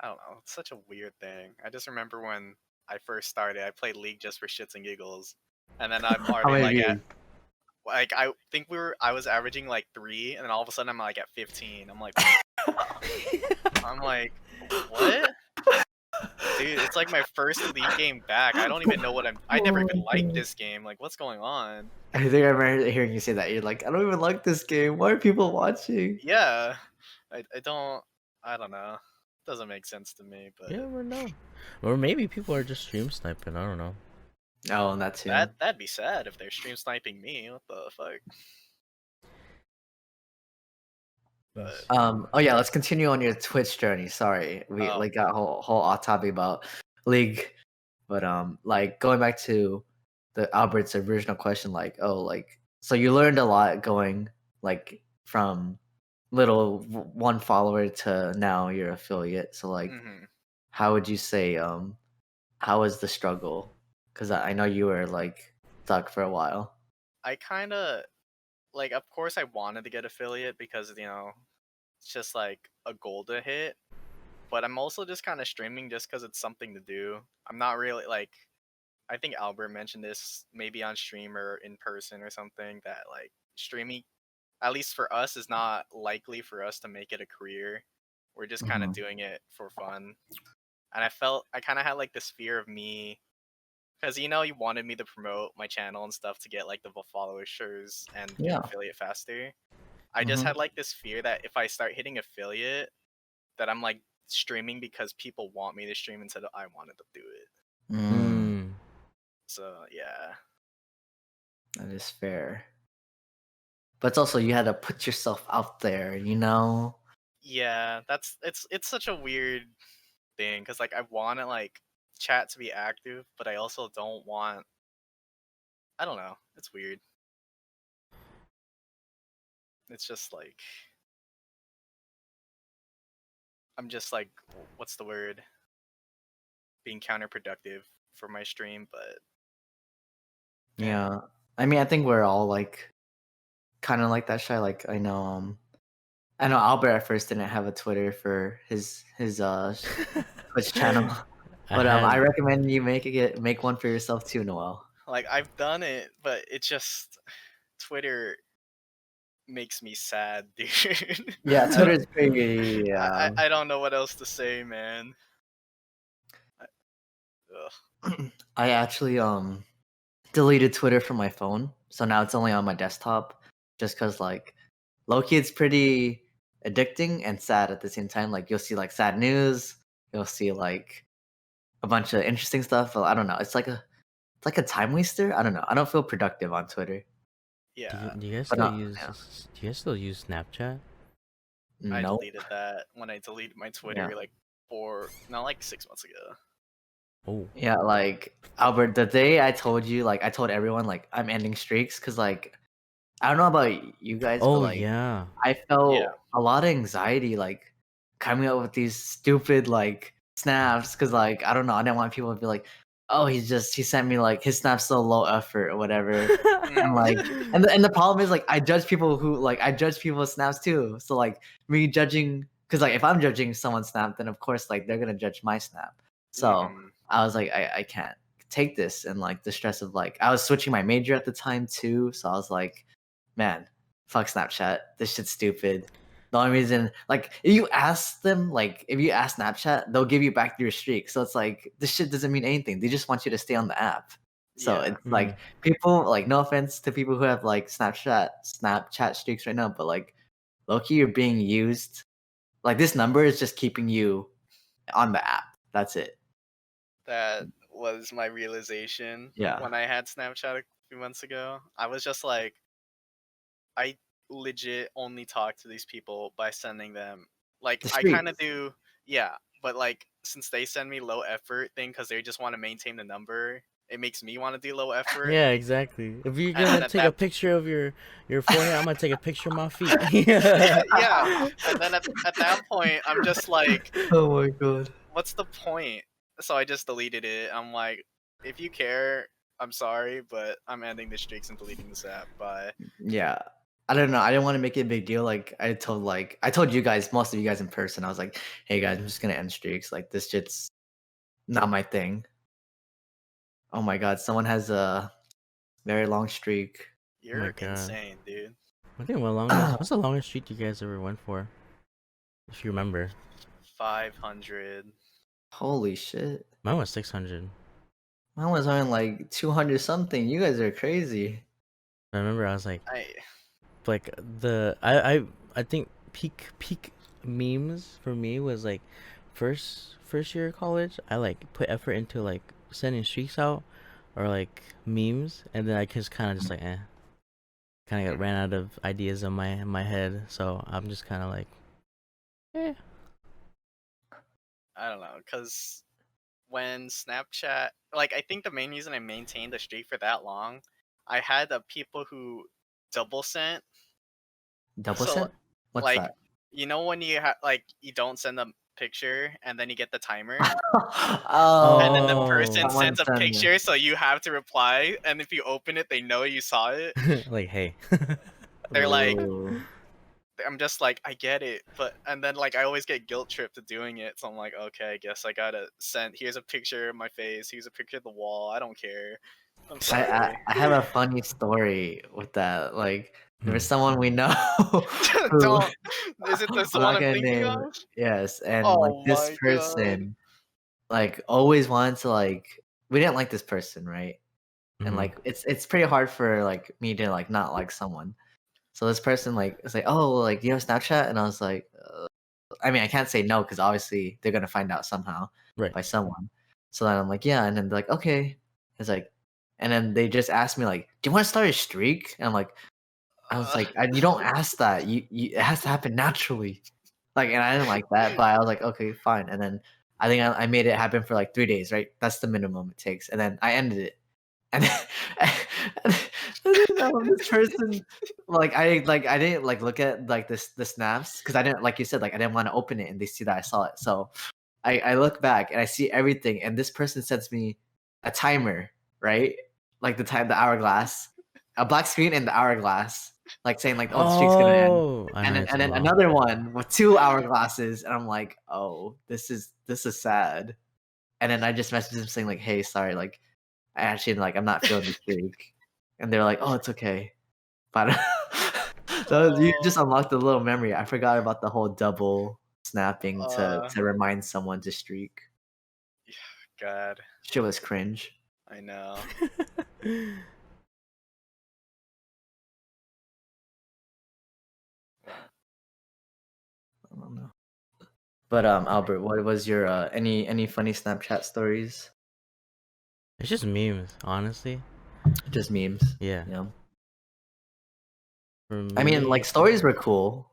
I don't know. It's such a weird thing. I just remember when I first started, I played League just for shits and giggles. And then I'm How already many like at views? like I think I was averaging like 3 and then all of a sudden I'm like at 15. I'm like What? Dude, it's like my first League game back. I don't even know what I never even liked this game. Like, what's going on? I think I remember hearing you say that. You're like, I don't even like this game. Why are people watching? Yeah. I don't know. Doesn't make sense to me, but You never know. Or maybe people are just stream sniping. I don't know. Oh, and that too. that'd be sad if they're stream sniping me. What the fuck? But Oh yeah, let's continue on your Twitch journey. Sorry, we Oh. like got whole off topic about League, but like going back to the Albert's original question, like so you learned a lot going like from little one follower to now you're affiliate. So like, mhm. how would you say how was the struggle? Because I know you were like stuck for a while. I kind of like, of course, I wanted to get affiliate because it's just like a goal to hit. But I'm also just kind of streaming just because it's something to do. I'm not really like. I think Albert mentioned this maybe on stream or in person or something, that like streaming, at least for us, is not likely for us to make it a career. We're just kind of Mhm. doing it for fun. And I kind of had like this fear of me, because you wanted me to promote my channel and stuff to get like the followers and get Yeah. affiliate faster. I just Mhm. had like this fear that if I start hitting affiliate, that I'm like streaming because people want me to stream instead of I wanted to do it. Mm, So yeah. that is fair. But it's also you had to put yourself out there, you know? Yeah, it's such a weird thing, because like I want to like chat to be active, but I also don't want. I don't know. It's weird. It's just like I'm just like, what's the word? Being counterproductive for my stream, but Yeah. I mean, I think we're all like kind of like that shy. Like I know Albert at first didn't have a Twitter for his Twitch channel. I But I had. recommend you make one for yourself too, Noel. like I've done it, but it just Twitter makes me sad, dude. Yeah, I don't Twitter's pretty I don't know what else to say, man. Ugh. I actually deleted Twitter from my phone, so now it's only on my desktop. Just cause like low-key it's pretty addicting and sad at the same time. Like you'll see like sad news, you'll see like a bunch of interesting stuff. But I don't know. It's like a time waster. I don't know. I don't feel productive on Twitter. Yeah, Do you guys But still yeah, use? Do you guys still use Snapchat? I nope. deleted that when I deleted my Twitter Yeah. like 6 months ago. Oh. Yeah, like Albert, the day I told you, like I told everyone, like I'm ending streaks, cause like I don't know about you guys, but Oh like yeah. I Yeah. felt a lot of anxiety, like coming up with these stupid like snaps, cause like I don't know, I didn't want people to be like, oh, he sent me like his snap's so low effort or whatever, and Mm. like and the problem is like I judge people's snaps too, so like me judging, cause like if I'm judging someone's snap, then of course like they're gonna judge my snap, so. Mhm. I was like, I can't take this, and like the stress of like I was switching my major at the time too, so I was like, man, fuck Snapchat. This shit's stupid. The only reason, like, if you ask them, like, if you ask Snapchat, they'll give you back your streak. So it's like this shit doesn't mean anything. They just want you to stay on the app. So Yeah. it's like people, like, no offense to people who have like Snapchat streaks right now, but like, low-key, you're being used. Like this number is just keeping you on the app. That's it. That was my realization Yeah. when I had Snapchat a few months ago. I was just like, I legit only talk to these people by sending them, like, The I kind of streaks. do, yeah, but like since they send me low effort thing because they just want to maintain the number, it makes me want to do low effort. Yeah, exactly. If you're And gonna then at take a that picture of your forehead, I'm gonna take a picture of my feet. yeah, and then at that point I'm just like, Oh my god. what's the point? So I just deleted it. I'm like, if you care, I'm sorry, but I'm ending the streaks and deleting this app. Bye. Yeah. I don't know. I didn't want to make it a big deal. I told you guys, most of you guys in person. I was like, hey guys, I'm just gonna end streaks. Like this shit's not my thing. Oh my god, someone has a very long streak. Oh my You're god. insane, dude. I think what's the longest streak you guys ever went for? If you remember. 500. Holy shit. Mine was 600. Mine was only like 200 something. You guys are crazy. I remember I was like I I think peak memes for me was like first year of college. I like put effort into like sending streaks out or like memes, and then I just kind of just like kind of ran out of ideas in my head. So I'm just kind of like, I don't know, cause when Snapchat, like, I think the main reason I maintained the streak for that long, I had the people who double sent. Double So, sent? What's like, that? you know when you don't send a picture and then you get the timer, and then the Oh, person someone sends a sent me. picture, so you have to reply, and if you open it, they know you saw it. like, hey. They're like, Ooh. I'm just like, I get it, and then like I always get guilt tripped to doing it, so I'm like, okay, I guess I gotta send. Here's a picture of my face. Here's a picture of the wall. I don't care. I'm I sorry. have a funny story with that. Like, there was Hmm. someone we know who Don't. Is it this I'm one not I'm gonna thinking name. of? Yes, and like Oh this my god. person, like always wanted to like. We didn't like this person, right? And Mhm. like it's pretty hard for like me to like not like someone. So this person like was like, oh, like do you have Snapchat? And I was like, I mean, I can't say no because obviously they're gonna find out somehow Right. by someone. So then I'm like, yeah, and then they're like, okay. It's like, and then they just asked me like, do you want to start a streak? And I'm like, I was like, you don't ask that. It has to happen naturally. Like, and I didn't like that, but I was like, okay, fine. And then I think I made it happen for like 3 days, right? That's the minimum it takes. And then I ended it. And then, this person, I didn't like look at like the snaps because I didn't, like you said, like I didn't want to open it and they see that I saw it. So I look back and I see everything, and this person sends me a timer, right? Like the hourglass, a black screen and the hourglass, like saying like, oh, the streak's gonna end. Oh, I know And then you're talking about. another one with 2 hourglasses, and I'm like, oh, this is sad. And then I just messaged him saying like, hey, sorry, like I actually like I'm not feeling the streak. And they're like, oh, it's okay. But so you just Oh, unlocked a little memory. I forgot about the whole double snapping uh, to remind someone to streak. God, Shit was cringe. I know. I don't know. But Albert, what was your any funny Snapchat stories? It's just memes, honestly. Just memes. Yeah. Yeah. For I mean, like me, stories were cool.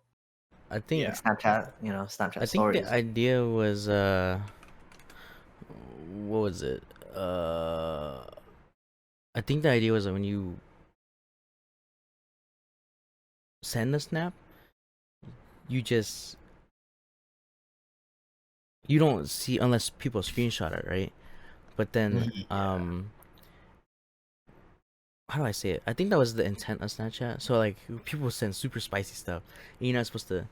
I think Yeah. Like Snapchat, Snapchat I think the stories. idea was what was it? I think the idea was that when you send a snap, you just you don't see unless people screenshot it, right? But then Yeah. how do I say it? I think that was the intent of Snapchat. So like people send super spicy stuff, and you're not supposed to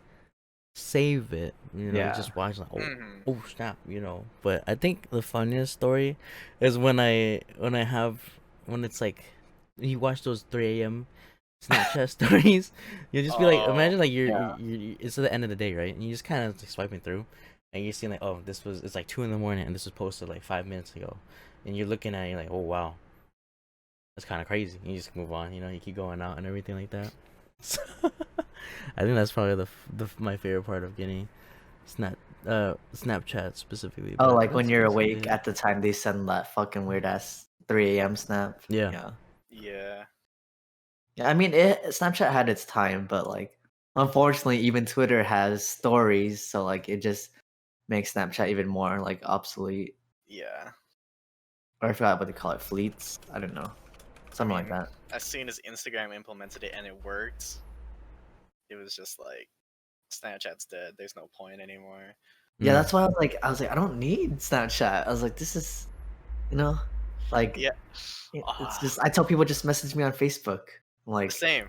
save it. You Yeah. just watch like Mhm. oh snap, But I think the funniest story is when it's like you watch those 3 a.m. Snapchat stories. You'll just be like, Oh, imagine like Yeah. it's at the end of the day, right? And you just kind of like swiping through, and you're seeing like, oh, it's like 2 in the morning, and this was posted like 5 minutes ago, and you're looking at it, you're like, oh wow, that's kind of crazy. You just move on, you keep going out and everything like that. So, I think that's probably my favorite part of getting Snapchat specifically. Oh, But like when that's you're basically awake it. at the time they send that fucking weird ass 3 a.m. snap. Yeah. Yeah. yeah. Yeah, I mean, Snapchat had its time, but like, unfortunately, even Twitter has stories, so like, it just makes Snapchat even more like obsolete. Yeah. Or I forgot what they call it, fleets. I don't know, I something like mean, that. as soon as Instagram implemented it and it worked, it was just like Snapchat's dead. There's no point anymore. Yeah, Mm. that's why I was like, I don't need Snapchat. I was like, this is, you know, like, Yeah. it's Ah, just. I tell people just message me on Facebook. I'm like, same.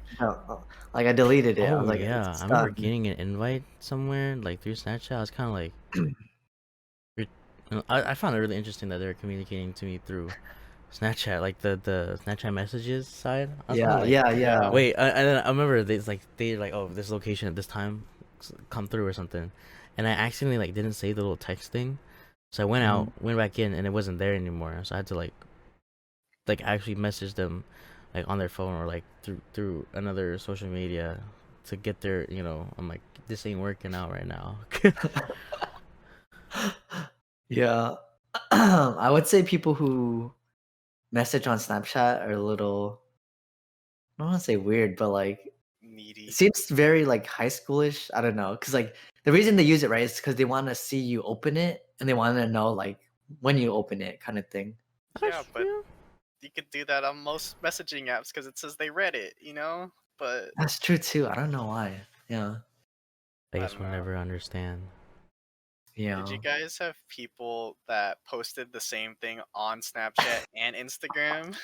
like I deleted it. I was Oh like, yeah, it's I remember done. getting an invite somewhere like through Snapchat. I was kind of like, I found it really interesting that they were communicating to me through Snapchat, like the Snapchat messages side. I was kind of Yeah, like, yeah, Yeah. wait, and then I remember they're like, oh, this location at this time, come through or something, and I accidentally like didn't save the little text thing, so I went out, went back in, and it wasn't there anymore. So I had to like actually message them like on their phone or like through another social media to get their, you know, I'm like, this ain't working out right now. Yeah. I would say people who message on Snapchat are a little, I don't want to say weird, but like it Needy. seems very like high schoolish. I don't know, because like the reason they use it, right, is because they want to see you open it and they want to know like when you open it, kind of thing. Yeah, but you could do that on most messaging apps because it says they read it, you know? But That's true too. I don't know why. Yeah. I I guess don't we'll know. never understand. Yeah. Did you guys have people that posted the same thing on Snapchat and Instagram?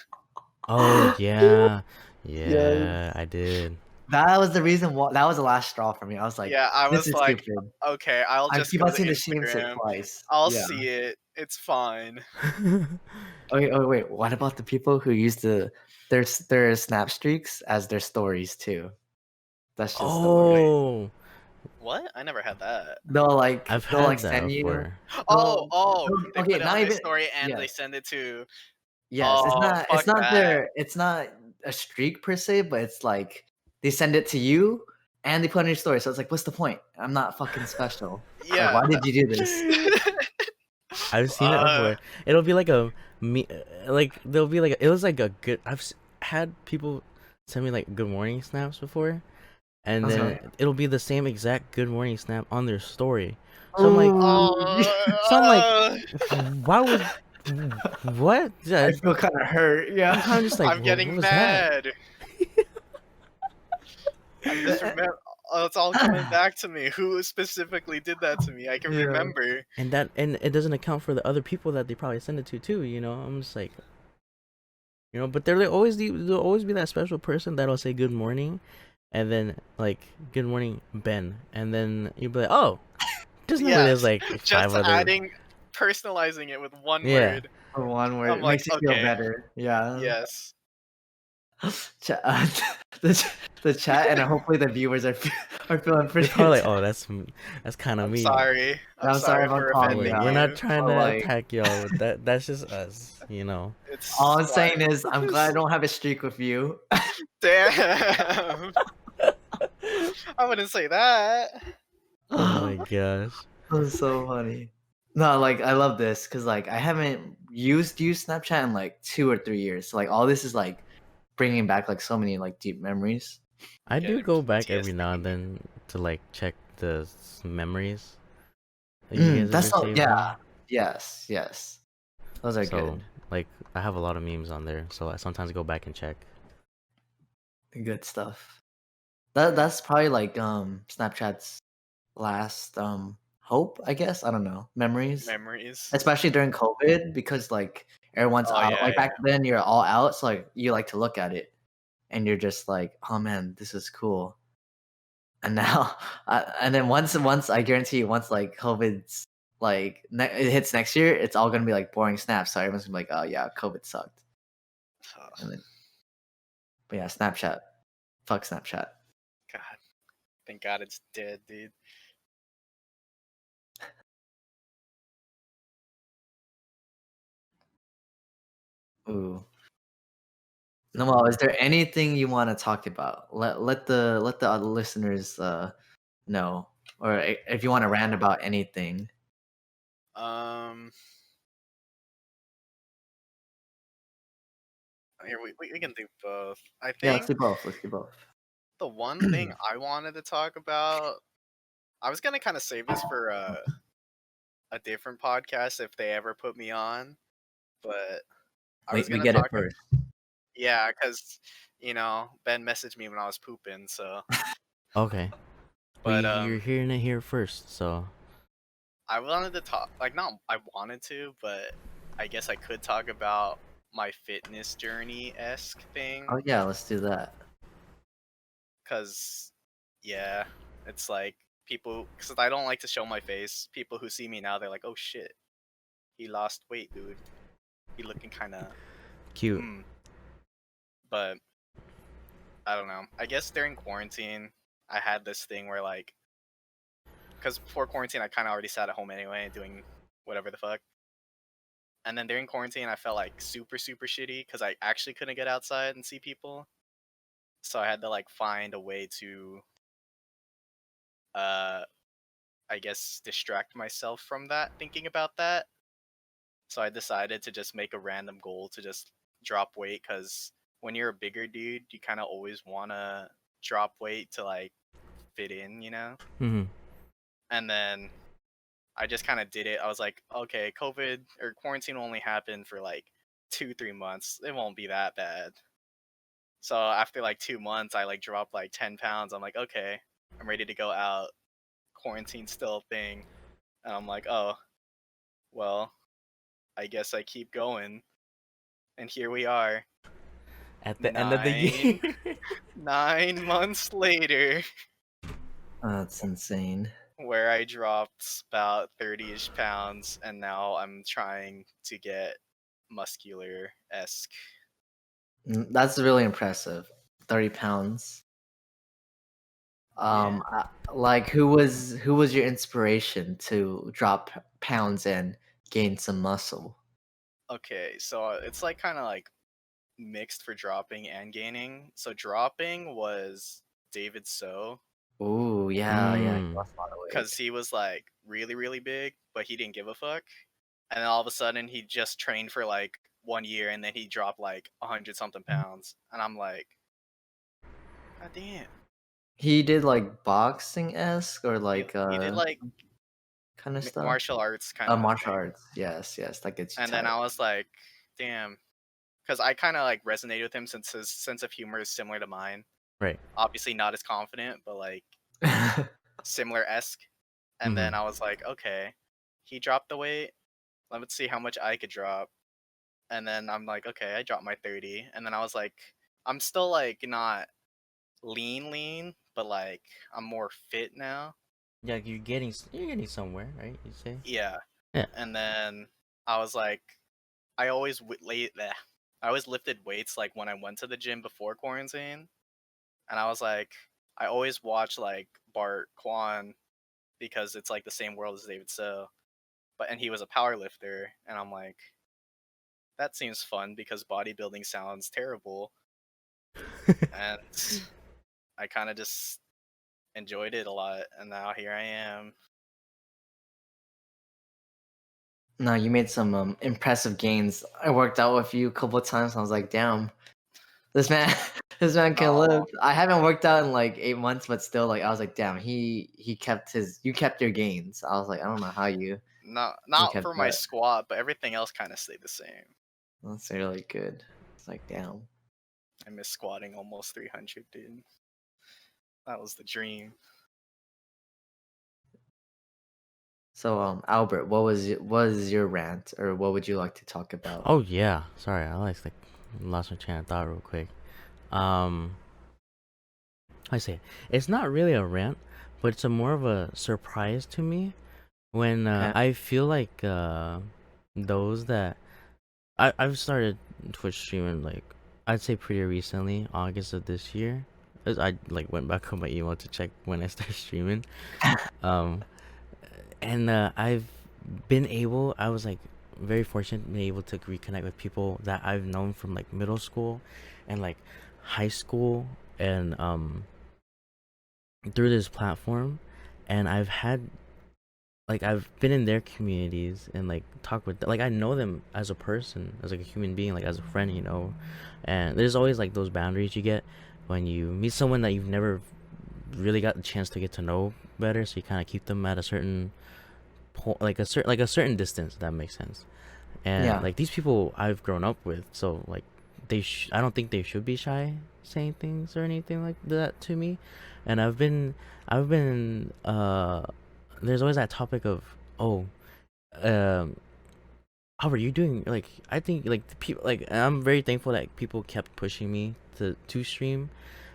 Oh yeah, Yes. yeah, I did. That was the reason why. That was the last straw for me. I was like, Yeah, I this was is like, stupid. okay, I'll I just keep go on to seeing the same shit Instagram. twice. I'll Yeah. see it. It's fine. Okay. Oh wait. What about the people who use their snap streaks as their stories too? That's just the worst. Oh, What? I never had that. I've They'll like had that send you. before. Oh, they Okay. put it on Not their even. story and they Yes. send it to. Yes. Oh, It's fuck not that. their. It's not a streak per se, but it's like they send it to you and they put it on your story. So it's like, what's the point? I'm not fucking special. Like, Yeah. why did you do this? I've seen it before. It'll be like a me, like there'll be like it was like a good. Had people send me like good morning snaps before, and then Okay. it'll be the same exact good morning snap on their story. So I'm like, Ooh. so I'm like, why would what? I Yeah, feel kind of hurt. I'm Yeah. kind of just like, I'm well, what getting was that? mad. I'm just remember. Oh, it's all coming back to me. Who specifically did that to me? I can Yeah. remember. And it doesn't account for the other people that they probably send it to too. You know, I'm just like, you know, but there'll always be that special person that'll say good morning, and then like good morning Ben, and then you'll be like, oh, just know there's Yes, like five just other. personalizing it with one Yeah. word. For one word, I'm it like, makes you feel okay, better. Yeah. yes. The chat, and hopefully the viewers are feeling They're pretty. probably like, oh, that's kind of I'm me. sorry. I'm I'm sorry sorry if I'm for calling We're you like, offending we're out, not you. trying but to like, attack y'all. That's just us, you know. all It's I'm saying fine. is, I'm glad I don't have a streak with you. Damn. I wouldn't say that. Oh my gosh. That's so funny. No, like I love this because like I haven't used Snapchat in like 2 or 3 years. So like all this is like bringing back like so many like deep memories. I do Getting go back every now and PTSD. then to like check the memories that you guys ever That's all. saved Yeah. me. Yes. Those are So good. like I have a lot of memes on there, so I sometimes go back and check. Good stuff. That's probably like Snapchat's last hope, I guess. I don't know. Memories. Memories. Especially during COVID because like everyone's Oh out. yeah, Like yeah. back then you're all out, so like you like to look at it and you're just like, "Oh man, this is cool." And now and then once I guarantee you once like COVID's like it hits next year, it's all going to be like boring snaps. So everyone's going to be like, "Oh yeah, COVID sucked." And then but yeah, Snapchat. Fuck Snapchat. God, thank God it's dead, dude. Ooh. Noel, is there anything you want to talk about? Let the other listeners know, or if you want to rant about anything. Um, here we can do both. I Yeah, let's think do both. Let's do both. the one thing I wanted to talk about, I was gonna kind of save this for a different podcast if they ever put me on, but I was We gonna get it talk. first. Yeah, because Ben messaged me when I was pooping. So, Okay. Well, but you're hearing it here first, so I wanted to talk. Like, not I wanted to, but I guess I could talk about my fitness journey esque thing. Oh yeah, let's do that. Cause yeah, it's like people. Cause I don't like to show my face. People who see me now, they're like, "Oh shit, he lost weight, dude. He looking kind of." cute. But I don't know. I guess during quarantine, I had this thing where like because before quarantine, I kind of already sat at home anyway, doing whatever the fuck. And then during quarantine, I felt like super shitty because I actually couldn't get outside and see people. So I had to like find a way to, uh, I guess, distract myself from that, thinking about that. So I decided to just make a random goal to just drop weight because when you're a bigger dude, you kind of always want to drop weight to like fit in, you know? Mm-hmm. And then I just kind of did it. I was like, okay, COVID or quarantine only happened for like 2-3 months. It won't be that bad. So after like 2 months, I like dropped like 10 pounds. I'm like, okay, I'm ready to go out. Quarantine's still a thing. And I'm like, oh, well, I guess I keep going. And here we are, At the end of the year. 9 months later, That's insane. where I dropped about 30-ish pounds, and now I'm trying to get muscular-esque. That's really impressive. 30 pounds. Yeah. Like who was your inspiration to drop pounds and gain some muscle? Okay, so it's like kind of like mixed for dropping and gaining. So dropping was David So, Ooh, yeah, he Mm. lost a lot of because weight. he was like really big, but he didn't give a fuck. And then all of a sudden, he just trained for like 1 year, and then he dropped like 100 something pounds. And I'm like, God damn. He did like boxing-esque or like He did like kind of stuff. martial arts kind of Martial thing. arts. Yes, yes, that gets you And then tight. I was like, damn. Because I kind of like resonated with him since his sense of humor is similar to mine. Right. Obviously, not as confident, but like similar esque. And Mm-hmm. then I was like, okay, he dropped the weight. Let's see how much I could drop. And then I'm like, okay, I dropped my 30. And then I was like, I'm still like not lean, but like I'm more fit now. Yeah, you're getting somewhere, right? You say. Yeah. Yeah. And then I was like, I always I always lifted weights like when I went to the gym before quarantine. And I was like, I always watch like Bart Kwan because it's like the same world as David So. And he was a power lifter, and I'm like, that seems fun because bodybuilding sounds terrible. And I kind of just enjoyed it a lot, and now here I am. No, you made some impressive gains. I worked out with you a couple of times. And I was like, damn, this man, this man can live. No, I haven't worked out in like 8 months, but still, like, I was like, damn, you kept your gains. I was like, I don't know how you not kept for my that. squat, but everything else kind of stayed the same. That's really good. It's like, damn. I miss squatting almost 300, dude. That was the dream. So, Albert, what is your rant, or what would you like to talk about? Oh yeah. Sorry, I like lost my train of thought real quick. I say it's not really a rant, but it's a more of a surprise to me when Okay. I feel like those that I've started Twitch streaming like I'd say pretty recently, August of this year. As I like went back on my email to check when I started streaming. Um, and I've been able. I was like very fortunate to be able to reconnect with people that I've known from like middle school, and like high school, and through this platform, and I've been in their communities and like talk with like I know them as a person, as like a human being, like as a friend, you know. And there's always like those boundaries you get when you meet someone that you've never really got the chance to get to know better, so you kind of keep them at a certain like a certain distance, if that makes sense. And Yeah. like these people I've grown up with, so like I don't think they should be shy saying things or anything like that to me. And I've been there's always that topic of, oh, um how are you doing? Like I think like the people, like I'm very thankful that people kept pushing me to stream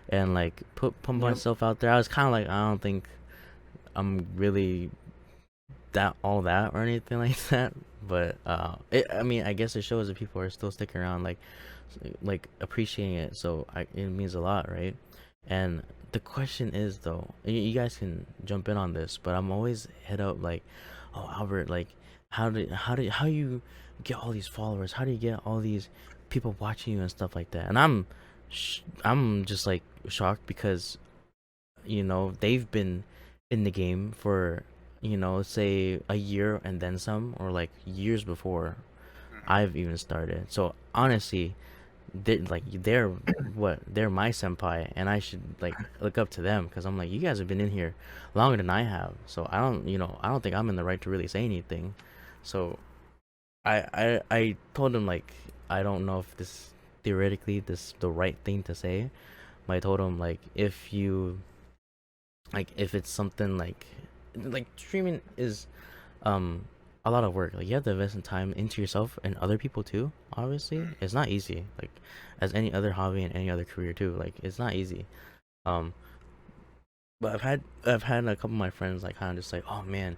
and like put Yep. myself out there. I was kind of like, I don't think I'm really all that or anything like that, but I mean, I guess it shows that people are still sticking around, like appreciating it, so it means a lot, right? And the question is though, you guys can jump in on this, but I'm always hit up like, oh Albert, like how you get all these followers? How do you get all these people watching you and stuff like that? And I'm just like shocked because they've been in the game for say a year and then some, or like years before I've even started. So honestly, they're my senpai, and I should like look up to them because I'm like, you guys have been in here longer than I have, so I don't think I'm in the right to really say anything. So I told him like, I don't know if this the right thing to say, but I told him like, if it's something like streaming is um a lot of work. Like, you have to invest in time into yourself and other people too. Obviously, it's not easy. Like, as any other hobby and any other career too. Like, it's not easy. Um, but I've had a couple of my friends like kind of just like, oh man,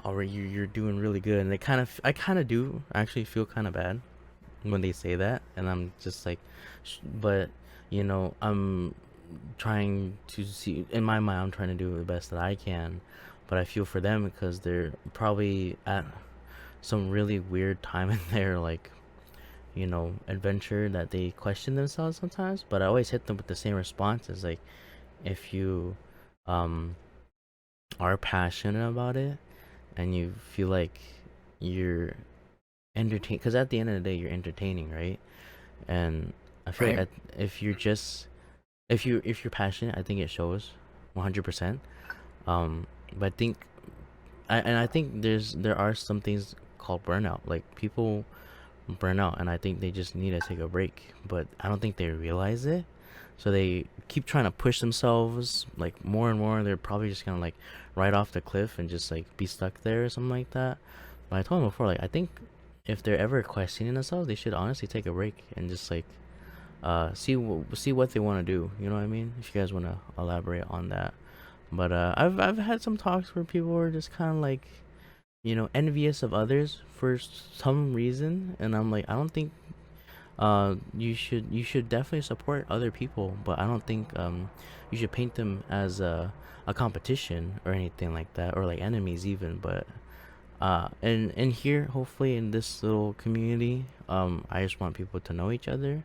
already you're doing really good, and I kind of do actually feel kind of bad when they say that, and I'm just like, but I'm trying to see in my mind. I'm trying to do the best that I can, but I feel for them because they're probably at some really weird time in their like adventure that they question themselves sometimes. But I always hit them with the same response as like, if you um are passionate about it and you feel like you're entertain, because at the end of the day you're entertaining, right? And I feel like Right. if you're just if you're passionate, I think it shows 100%. But I think there are some things called burnout. Like, people burn out, and I think they just need to take a break, but I don't think they realize it. So they keep trying to push themselves like more and more. They're probably just gonna like right off the cliff and just like be stuck there or something like that. But I told them before, like, I think if they're ever questioning themselves, they should honestly take a break and just like see what they want to do. You know what I mean? If you guys want to elaborate on that. But I've had some talks where people were just kind of like, envious of others for some reason, and I'm like, I don't think you should definitely support other people, but I don't think you should paint them as a competition or anything like that, or like enemies even. But and here, hopefully in this little community, I just want people to know each other,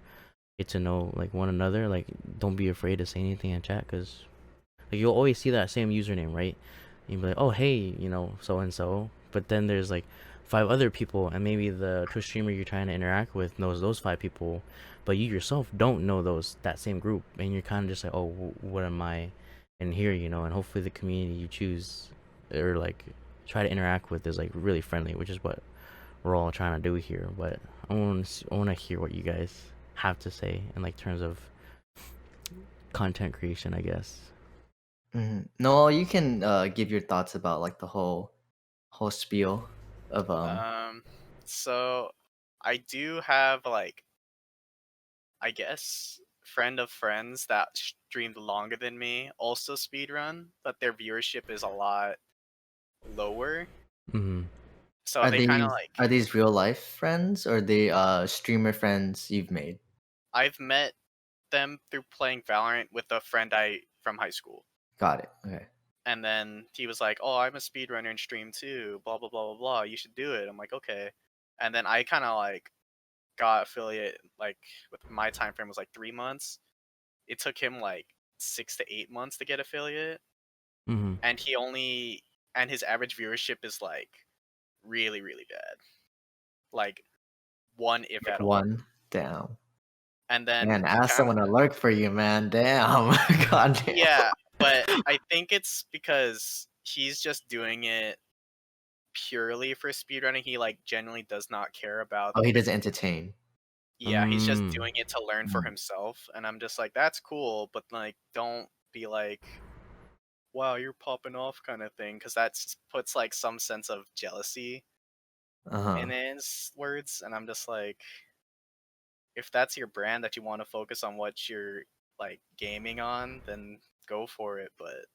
get to know like one another. Like, don't be afraid to say anything in chat, because like, you'll always see that same username, right? You'd be like, oh hey, so and so. But then there's like five other people, and maybe the Twitch streamer you're trying to interact with knows those five people, but you yourself don't know that same group, and you're kind of just like, oh, what am I in here, and hopefully the community you choose or like try to interact with is like really friendly, which is what we're all trying to do here. But I want to hear what you guys have to say in like terms of content creation, I guess. No, you can give your thoughts about like the whole spiel of So I do have like, I guess, friend of friends that streamed longer than me also speedrun, but their viewership is a lot lower. Mm-hmm. So are they kind of these like, are these real life friends or they streamer friends you've made? I've met them through playing Valorant with a friend I from high school. Got it. Okay. And then he was like, "Oh, I'm a speedrunner and stream too, blah blah blah blah blah. You should do it." I'm like, "Okay." And then I kind of like got affiliate, like, with my time frame was like 3 months. It took him like 6 to 8 months to get affiliate, Mm-hmm. and his average viewership is like really really bad, like one if Like at all. one down. And then Man, he ask kind of, someone to lurk for you, man. Damn. God damn. yeah, but I think it's because he's just doing it purely for speedrunning. He like genuinely does not care about, Oh, he doesn't entertain. yeah, he's just Mm. doing it to learn for Mm. himself. And I'm just like, that's cool, but like, don't be like, wow, you're popping off kind of thing, because that puts like some sense of jealousy in Uh-huh. his words. And I'm just like, if that's your brand that you want to focus on what you're like gaming on, then go for it. But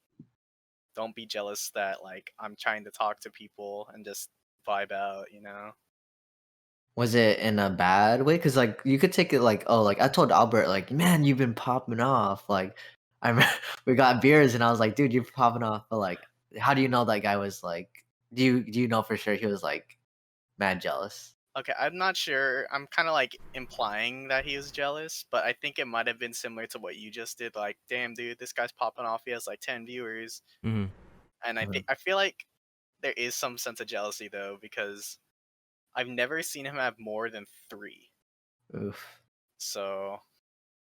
don't be jealous that like I'm trying to talk to people and just vibe out, you know? Was it in a bad way? Cause like, you could take it like, "Oh, like, I told Albert, like, man, you've been popping off. Like, we got beers, and I was like, dude, you're popping off. But like, how do you know that guy was like? Do you know for sure he was like mad jealous? Okay, I'm not sure. I'm kind of like implying that he was jealous, but I think it might have been similar to what you just did. Like, damn, dude, this guy's popping off. He has like 10 viewers, Mm-hmm. and I feel like there is some sense of jealousy though because I've never seen him have more than 3. Oof. So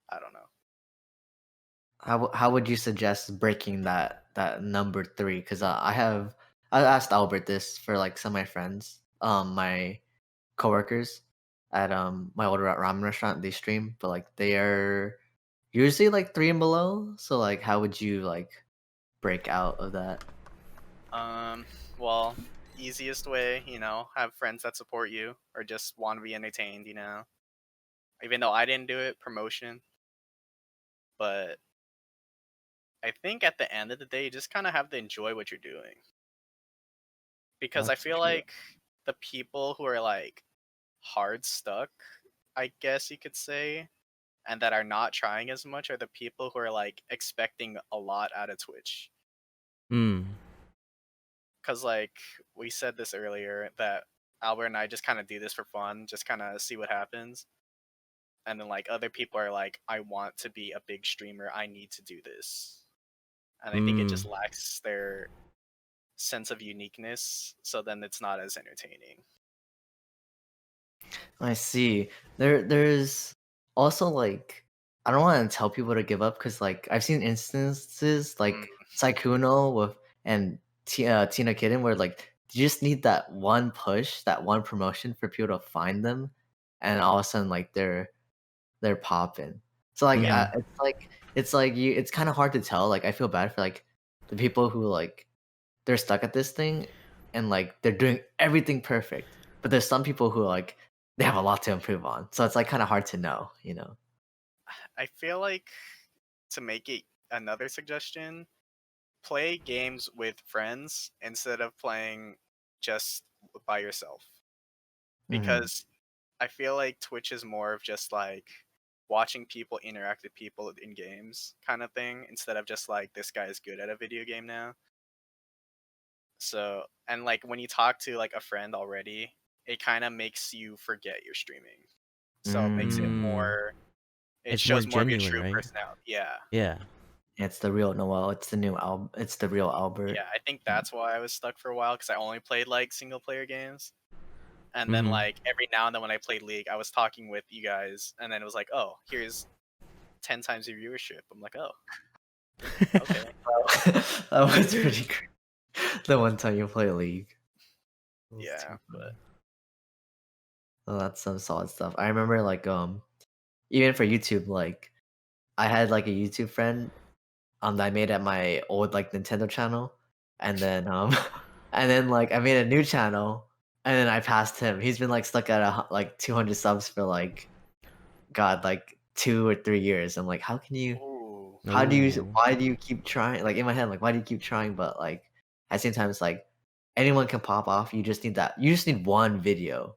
I don't know. How would you suggest breaking that number 3? Because I asked Albert this for like some of my friends, my coworkers at my old ramen restaurant. They stream, but like they are usually like 3 and below. So like, how would you like break out of that? Well, easiest way, have friends that support you or just want to be entertained, Even though I didn't do it, promotion. But I think at the end of the day, you just kind of have to enjoy what you're doing. Because I That's feel true. like the people who are like hard stuck, I guess you could say, and that are not trying as much are the people who are like expecting a lot out of Twitch. Mm. Because like we said this earlier, that Albert and I just kind of do this for fun, just kind of see what happens. And then like other people are like, I want to be a big streamer, I need to do this. And I think it just Mm. lacks their sense of uniqueness, so then it's not as entertaining. I see. There's also like, I don't want to tell people to give up because like I've seen instances Mm, like Saikuno with and Tina Kitten where like you just need that one push, that one promotion for people to find them, and all of a sudden like they're popping. So like yeah, Mm-hmm. it's kind of hard to tell. Like I feel bad for like the people who like they're stuck at this thing and like they're doing everything perfect. But there's some people who like they have a lot to improve on. So it's like kind of hard to know, you know. I feel like to make it another suggestion, play games with friends instead of playing just by yourself. Mhm. Because I feel like Twitch is more of just like watching people interact with people in games kind of thing instead of just like this guy is good at a video game now. So, and like when you talk to like a friend already, it kind of makes you forget you're streaming. So it makes it Mm. more, it It's more shows more of your genuine, true right? personality. Yeah. Yeah. It's the real Noel. It's the new Al. It's the real Albert. Yeah. I think that's why I was stuck for a while because I only played like single player games. And then Mm-hmm. like every now and then when I played League, I was talking with you guys, and then it was like, oh, here's 10 times your viewership. I'm like, oh, okay. That was pretty great. The one time you play League. It was too Yeah, funny. but Oh, that's some solid stuff. I remember like even for YouTube, like I had like a YouTube friend that I made at my old like Nintendo channel, and then and then like I made a new channel, and then I passed him. He's been like stuck at like 200 subs for like God like 2 or 3 years. I'm like, how can you? ooh, How do you? Oh. Why do you keep trying? Like in my head, like why do you keep trying? But like at the same time, it's like anyone can pop off. You just need that. You just need one video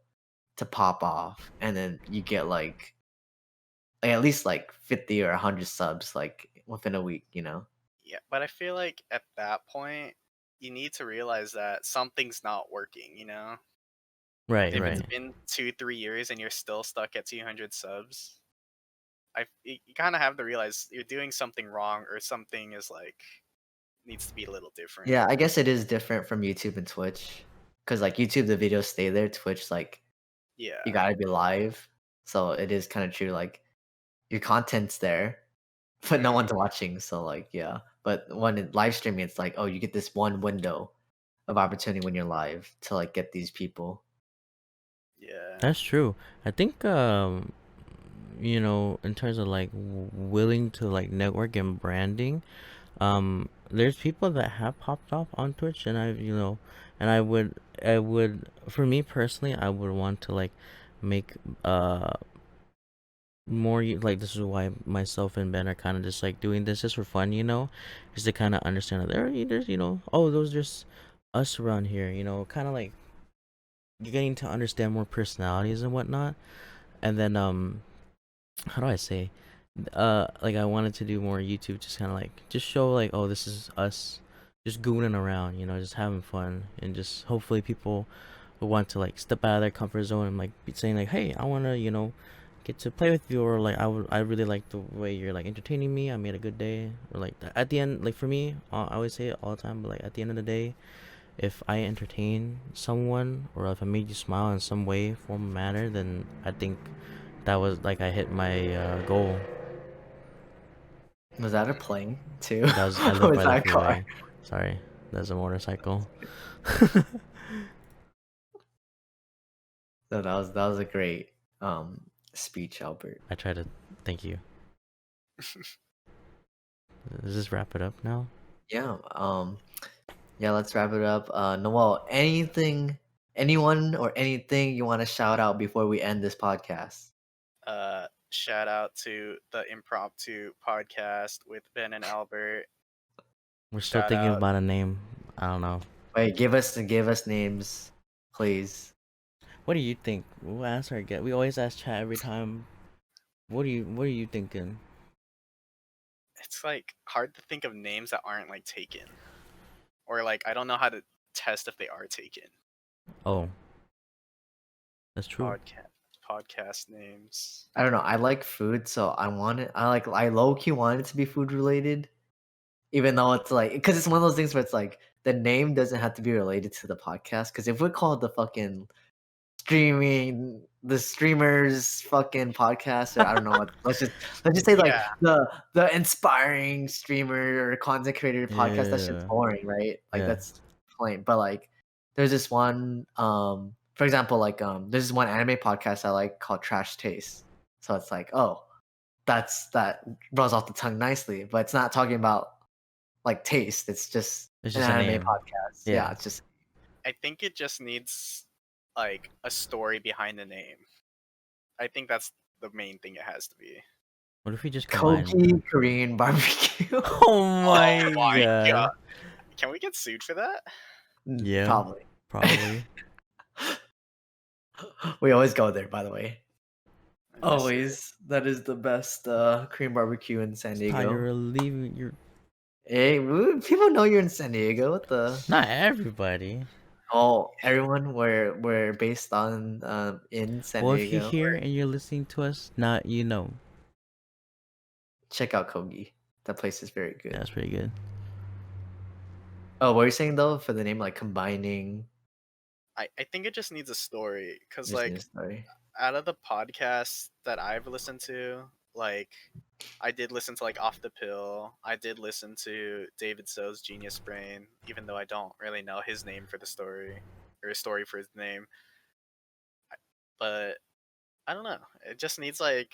to pop off, and then you get like at least like 50 or 100 subs like within a week. You know. yeah. But I feel like at that point, you need to realize that something's not working. Right, If it's right. been 2, 3 years and you're still stuck at 200 subs, you kind of have to realize you're doing something wrong or something is like needs to be a little different. Yeah, I guess it is different from YouTube and Twitch, because like YouTube, the videos stay there. Twitch, like you Yeah. gotta be live, so it is kind of true. Like your content's there, but no Mhm. one's watching. So like yeah, but when live streaming, it's like oh, you get this one window of opportunity when you're live to like get these people. Yeah. That's true. I think in terms of like willing to like network and branding, there's people that have popped up on Twitch, and and I would, for me personally, I would want to like make more like, this is why myself and Ben are kind of just like doing this just for fun, just to kind of understand that there's oh, those just us around here, kind of like getting to understand more personalities and whatnot. And then how do I say, like I wanted to do more YouTube, just kind of like just show like, oh, this is us, just gooning around, just having fun, and just hopefully people will want to like step out of their comfort zone and like be saying like, hey, I wanna get to play with you, or like I really like the way you're like entertaining me. I made a good day, or like at the end, like for me, I always say it all the time, but like at the end of the day, if I entertain someone or if I made you smile in some way, form, or manner, then I think that was like I hit my goal. Was that a plane too? I Or live was by the that a car? freeway. Sorry, that's a motorcycle. So that was a great speech, Albert. I try to thank you. Does this wrap it up now? Yeah. Yeah, let's wrap it up. Noel, anyone or anything you want to shout out before we end this podcast? Shout out to the impromptu podcast with Ben and Albert. We're still Shout thinking out. about a name. I don't know. Wait, give us names, please. What do you think? We'll ask our guest. We always ask chat every time. What are you thinking? It's like hard to think of names that aren't like taken, or like I don't know how to test if they are taken. Oh, that's true. Podcast names. I don't know. I like food, so I low key want it to be food related, even though it's like because it's one of those things where it's like the name doesn't have to be related to the podcast. Because if we call it the fucking the streamers fucking podcast, or I don't know what, let's just say like Yeah. the inspiring streamer or content creator podcast. That shit's Yeah. boring, right? Like Yeah. that's plain. But like there's this one for example, like there's this one anime podcast I like called Trash Taste. So it's like, oh, that rolls off the tongue nicely, but it's not talking about like taste. It's just It's an just a anime name. podcast. Yeah, it's just I think it just needs like a story behind the name. I think that's the main thing it has to be. What if we just combine? Kogi Korean barbecue. Oh my Oh my god. god. Can we get sued for that? Yeah. Probably. Probably. We always go there, by the way. I miss it. Always. That is the best Korean barbecue in San Diego. You're leaving. You're Hey, people know you're in San Diego. What the? not everybody. Oh, everyone. We're based on in San Well, if Diego. you're here and you're listening to us, not Check out Kogi. That place is very good. Yeah, that's pretty good. Oh, what are you saying though for the name, like combining? I think it just needs a story because Just like need a story. out of the podcasts that I've listened to, like I did listen to like Off the Pill. I did listen to David So's Genius Brain, even though I don't really know his name for the story or a story for his name. But I don't know. It just needs like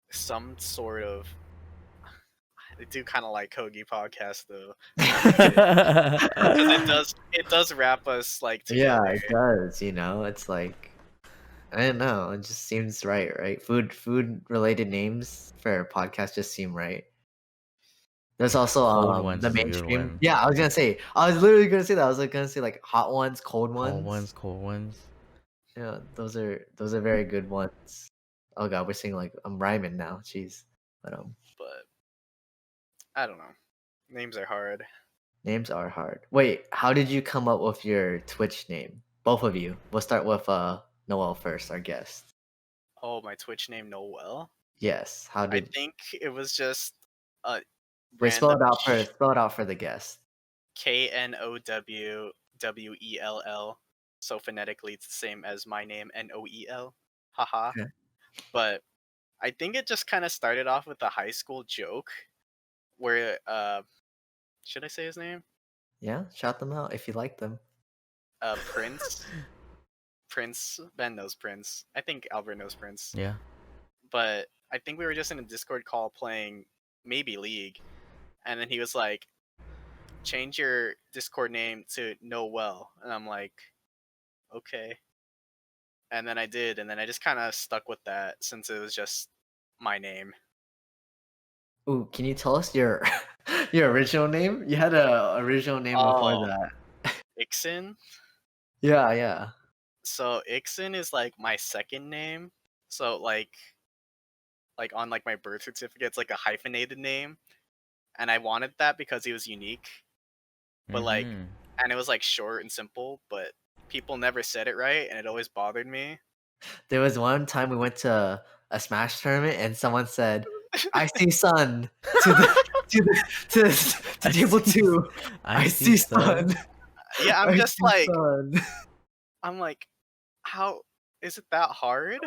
some sort of. I do kind of like Kogi podcast though, because it does wrap us like Yeah, together. it does. It's like I don't know. It just seems right? Food related names for a podcast just seem right. There's also Cold ones the is a good mainstream. one. Yeah, I was gonna say. I was literally gonna say that. I was like gonna say like hot ones, cold ones. Cold ones. Yeah, those are very good ones. Oh god, we're saying like I'm rhyming now. Jeez, but I don't know. Names are hard. names are hard. Wait, how did you come up with your Twitch name? Both of you. We'll start with Noel first, our guest. Oh, my Twitch name Noel. Yes. How I did? think it was just a Wait, spell it random out for the guest. KNOWWELL. So phonetically, it's the same as my name, NOEL. Haha. Okay. But I think it just kind of started off with a high school joke where, should I say his name? Yeah, shout them out if you like them. Prince. Prince. Ben knows Prince. I think Albert knows Prince. Yeah. But I think we were just in a Discord call playing maybe League. And then he was like, change your Discord name to Noel. And I'm like, okay. And then I did, and then I just kind of stuck with that since it was just my name. Ooh, can you tell us your your original name? You had a original name before Oh. that. Ixin? Yeah. So Ixin is like my second name. So like like on like my birth certificate. It's like a hyphenated name, and I wanted that because it was unique. But like, Mm-hmm. and it was like short and simple, but people never said it right, and it always bothered me. There was one time we went to a Smash tournament and someone said, "I see sun" to the to the to I table see. two. I I see see sun. sun. Yeah, I'm I just see like, sun. I'm like, how is it that hard?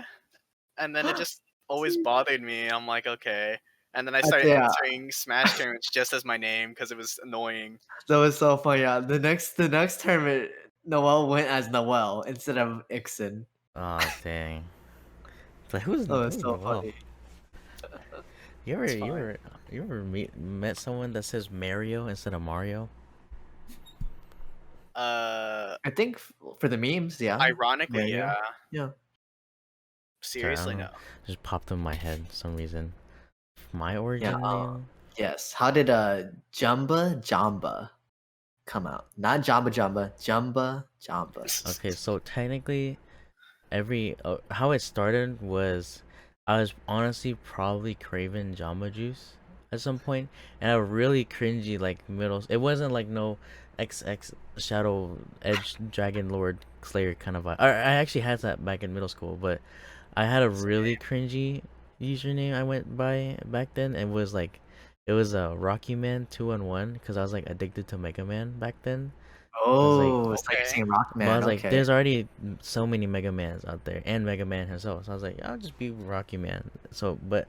And then it just always bothered me. I'm like, okay. And then I started Yeah, entering Smash tournaments just as my name because it was annoying. that was so funny. Yeah, the next tournament, Noel went as Noel instead of Ixon. Oh dang! It's like who's That was so Noel? funny. You ever It's you fine. ever you ever met someone that says Mario instead of Mario? Uh, I think for the memes, yeah. Ironically, Mario. yeah. Yeah. Sorry, I don't Seriously, know. no. Just popped in my head for some reason. My Yeah. origin name? Yes. How did Jamba come out? Not Jamba Jamba. Jamba. Okay, so technically, how it started was I was honestly probably craving Jamba Juice at some point, and a really cringy like middle. It wasn't like no XX Shadow Edge Dragon Lord Slayer kind of vibe. I actually had that back in middle school, but I had a really cringy username I went by back then, and was like, it was a Rocky Man 2-on-1 because I was like addicted to Mega Man back then. I was like, Oh, it's like you're Okay. saying but I Rockman. was like, Okay. there's already so many Mega Mans out there, and Mega Man himself. So I was like, I'll just be Rocky Man. So, but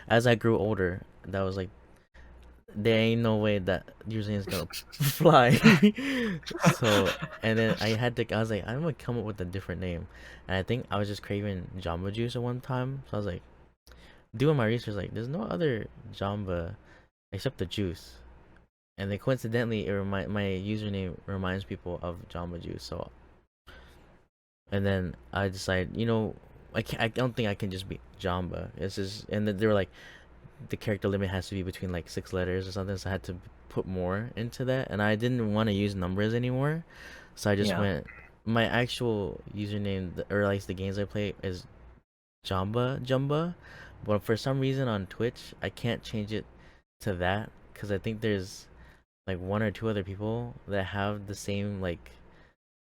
as I grew older, that was like, there ain't no way that username is gonna fly. So, and then I was like, I'm gonna come up with a different name. And I think I was just craving Jamba Juice at one time. So I was like, doing my research, like, there's no other Jamba except the juice. And then coincidentally, my username reminds people of Jamba Juice. So, and then I decided, I don't think I can just be Jamba. It's just, and then they were like, the character limit has to be between like 6 letters or something. So I had to put more into that, and I didn't want to use numbers anymore. So I just Yeah. went. My actual username, or at least the games I play, is Jumba, but for some reason on Twitch I can't change it to that because I think there's like one or two other people that have the same like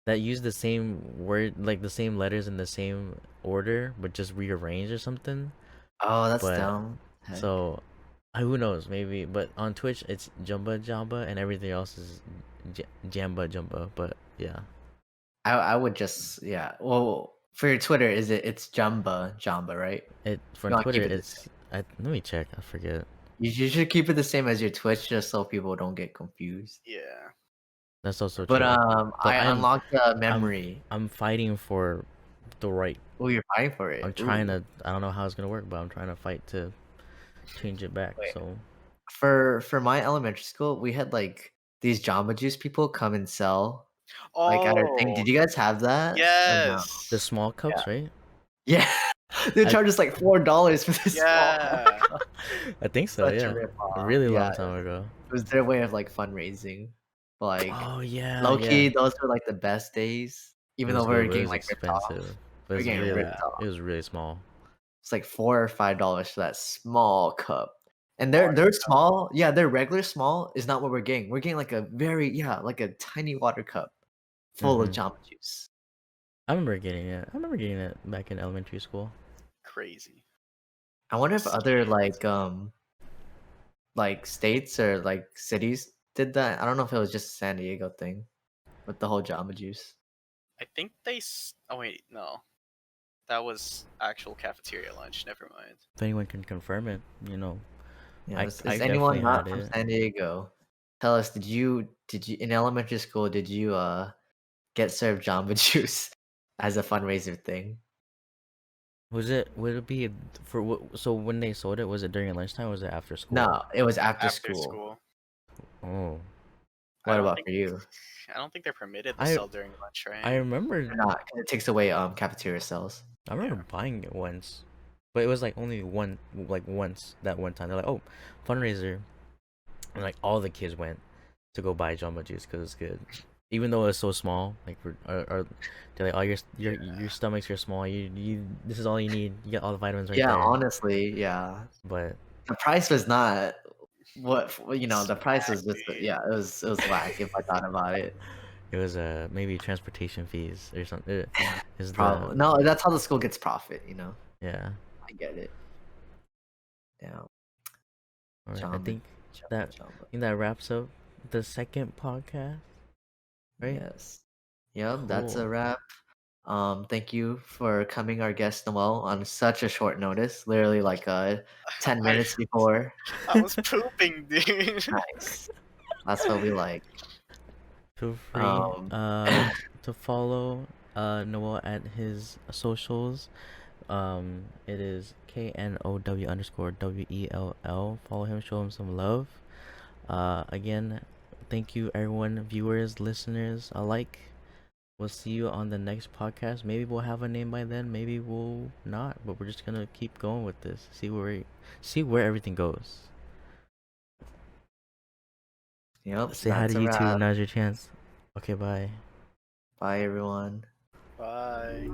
that use the same word, like the same letters in the same order but just rearranged or something. Oh, that's But dumb. Heck. so who knows, maybe, but on Twitch it's Jumba and everything else is Jamba, but yeah. I would just Well, for your Twitter, it's Jamba, right? It from You want to Twitter keep it the it's same. let me check, I forget. You should keep it the same as your Twitch, just so people don't get confused. Yeah. That's also But true. But I unlocked the I'm memory. I'm fighting for the right. Oh, you're fighting for I'm it. trying Ooh. to. I don't know how it's gonna work, but I'm trying to fight to change it back. Wait. So For my elementary school, we had like these Jamba Juice people come and sell like at our thing. Oh, Did you guys have that or no? the yes. small Yeah. cups, right? Yeah. They I charge us like $4 for this small. Yeah. I think so. Such a Yeah, rip a off. really Yeah, long time ago. it was their way of like fundraising. Like Oh yeah, low yeah. key, those were like the best days. It Even though was we were good, but it getting was like ripped off. expensive. But We were it's getting really, ripped off. it was really small. It's like $4 or $5 for that small cup. And they're Water they're cup. small. Yeah, their regular small is not what we're getting. We're getting like a very like a tiny water cup full of Hmm. Jamba Juice. I remember getting it. I remember getting it back in elementary school. Crazy. I wonder if other Skins. like states or like cities did that. I don't know if it was just a San Diego thing with the whole Jamba Juice. I think oh wait, no. That was actual cafeteria lunch. Never mind. If anyone can confirm it, Yeah, I is anyone definitely had not from it. San Diego? Tell us, did you in elementary school did you get served Jamba Juice as a fundraiser thing? Would it be for what? So when they sold it, was it during lunchtime? Or was it after school? No, it was after After school. school. Oh, I What don't about think for you? I don't think they're permitted to I sell during lunch, I right? remember Or not? 'Cause it takes away cafeteria sales. I remember buying it once, but it was like only once that one time. They're like, oh, fundraiser, and like all the kids went to go buy Jamba Juice because it's good. even though it's so small, like they're like, oh, your stomachs are small. You this is all you need. You get all the vitamins right Yeah, there. honestly, yeah. But The price was not the price was just Exactly. yeah, it was whack if I thought about it. it was maybe transportation fees or something. Is the Probably no, that's how the school gets profit. yeah. I get it. Yeah, All right. I Jamba, think Jamba, Jamba. that wraps up the second podcast. Right. Yes. Yep, that's a Cool. wrap. Thank you for coming, our guest Noel, on such a short notice. Literally like 10 I minutes before. I was pooping, dude. Nice. That's what we like. Feel free Um, to follow Noah at his socials. It is KNOW_WELL. Follow him, show him some love. Again, thank you everyone, viewers, listeners alike. We'll see you on the next podcast. Maybe we'll have a name by then. Maybe we'll not. But we're just gonna keep going with this. See where everything goes. yep, Say hi to that's a YouTube. wrap. Now's your chance. Okay, bye. Bye, everyone. Bye.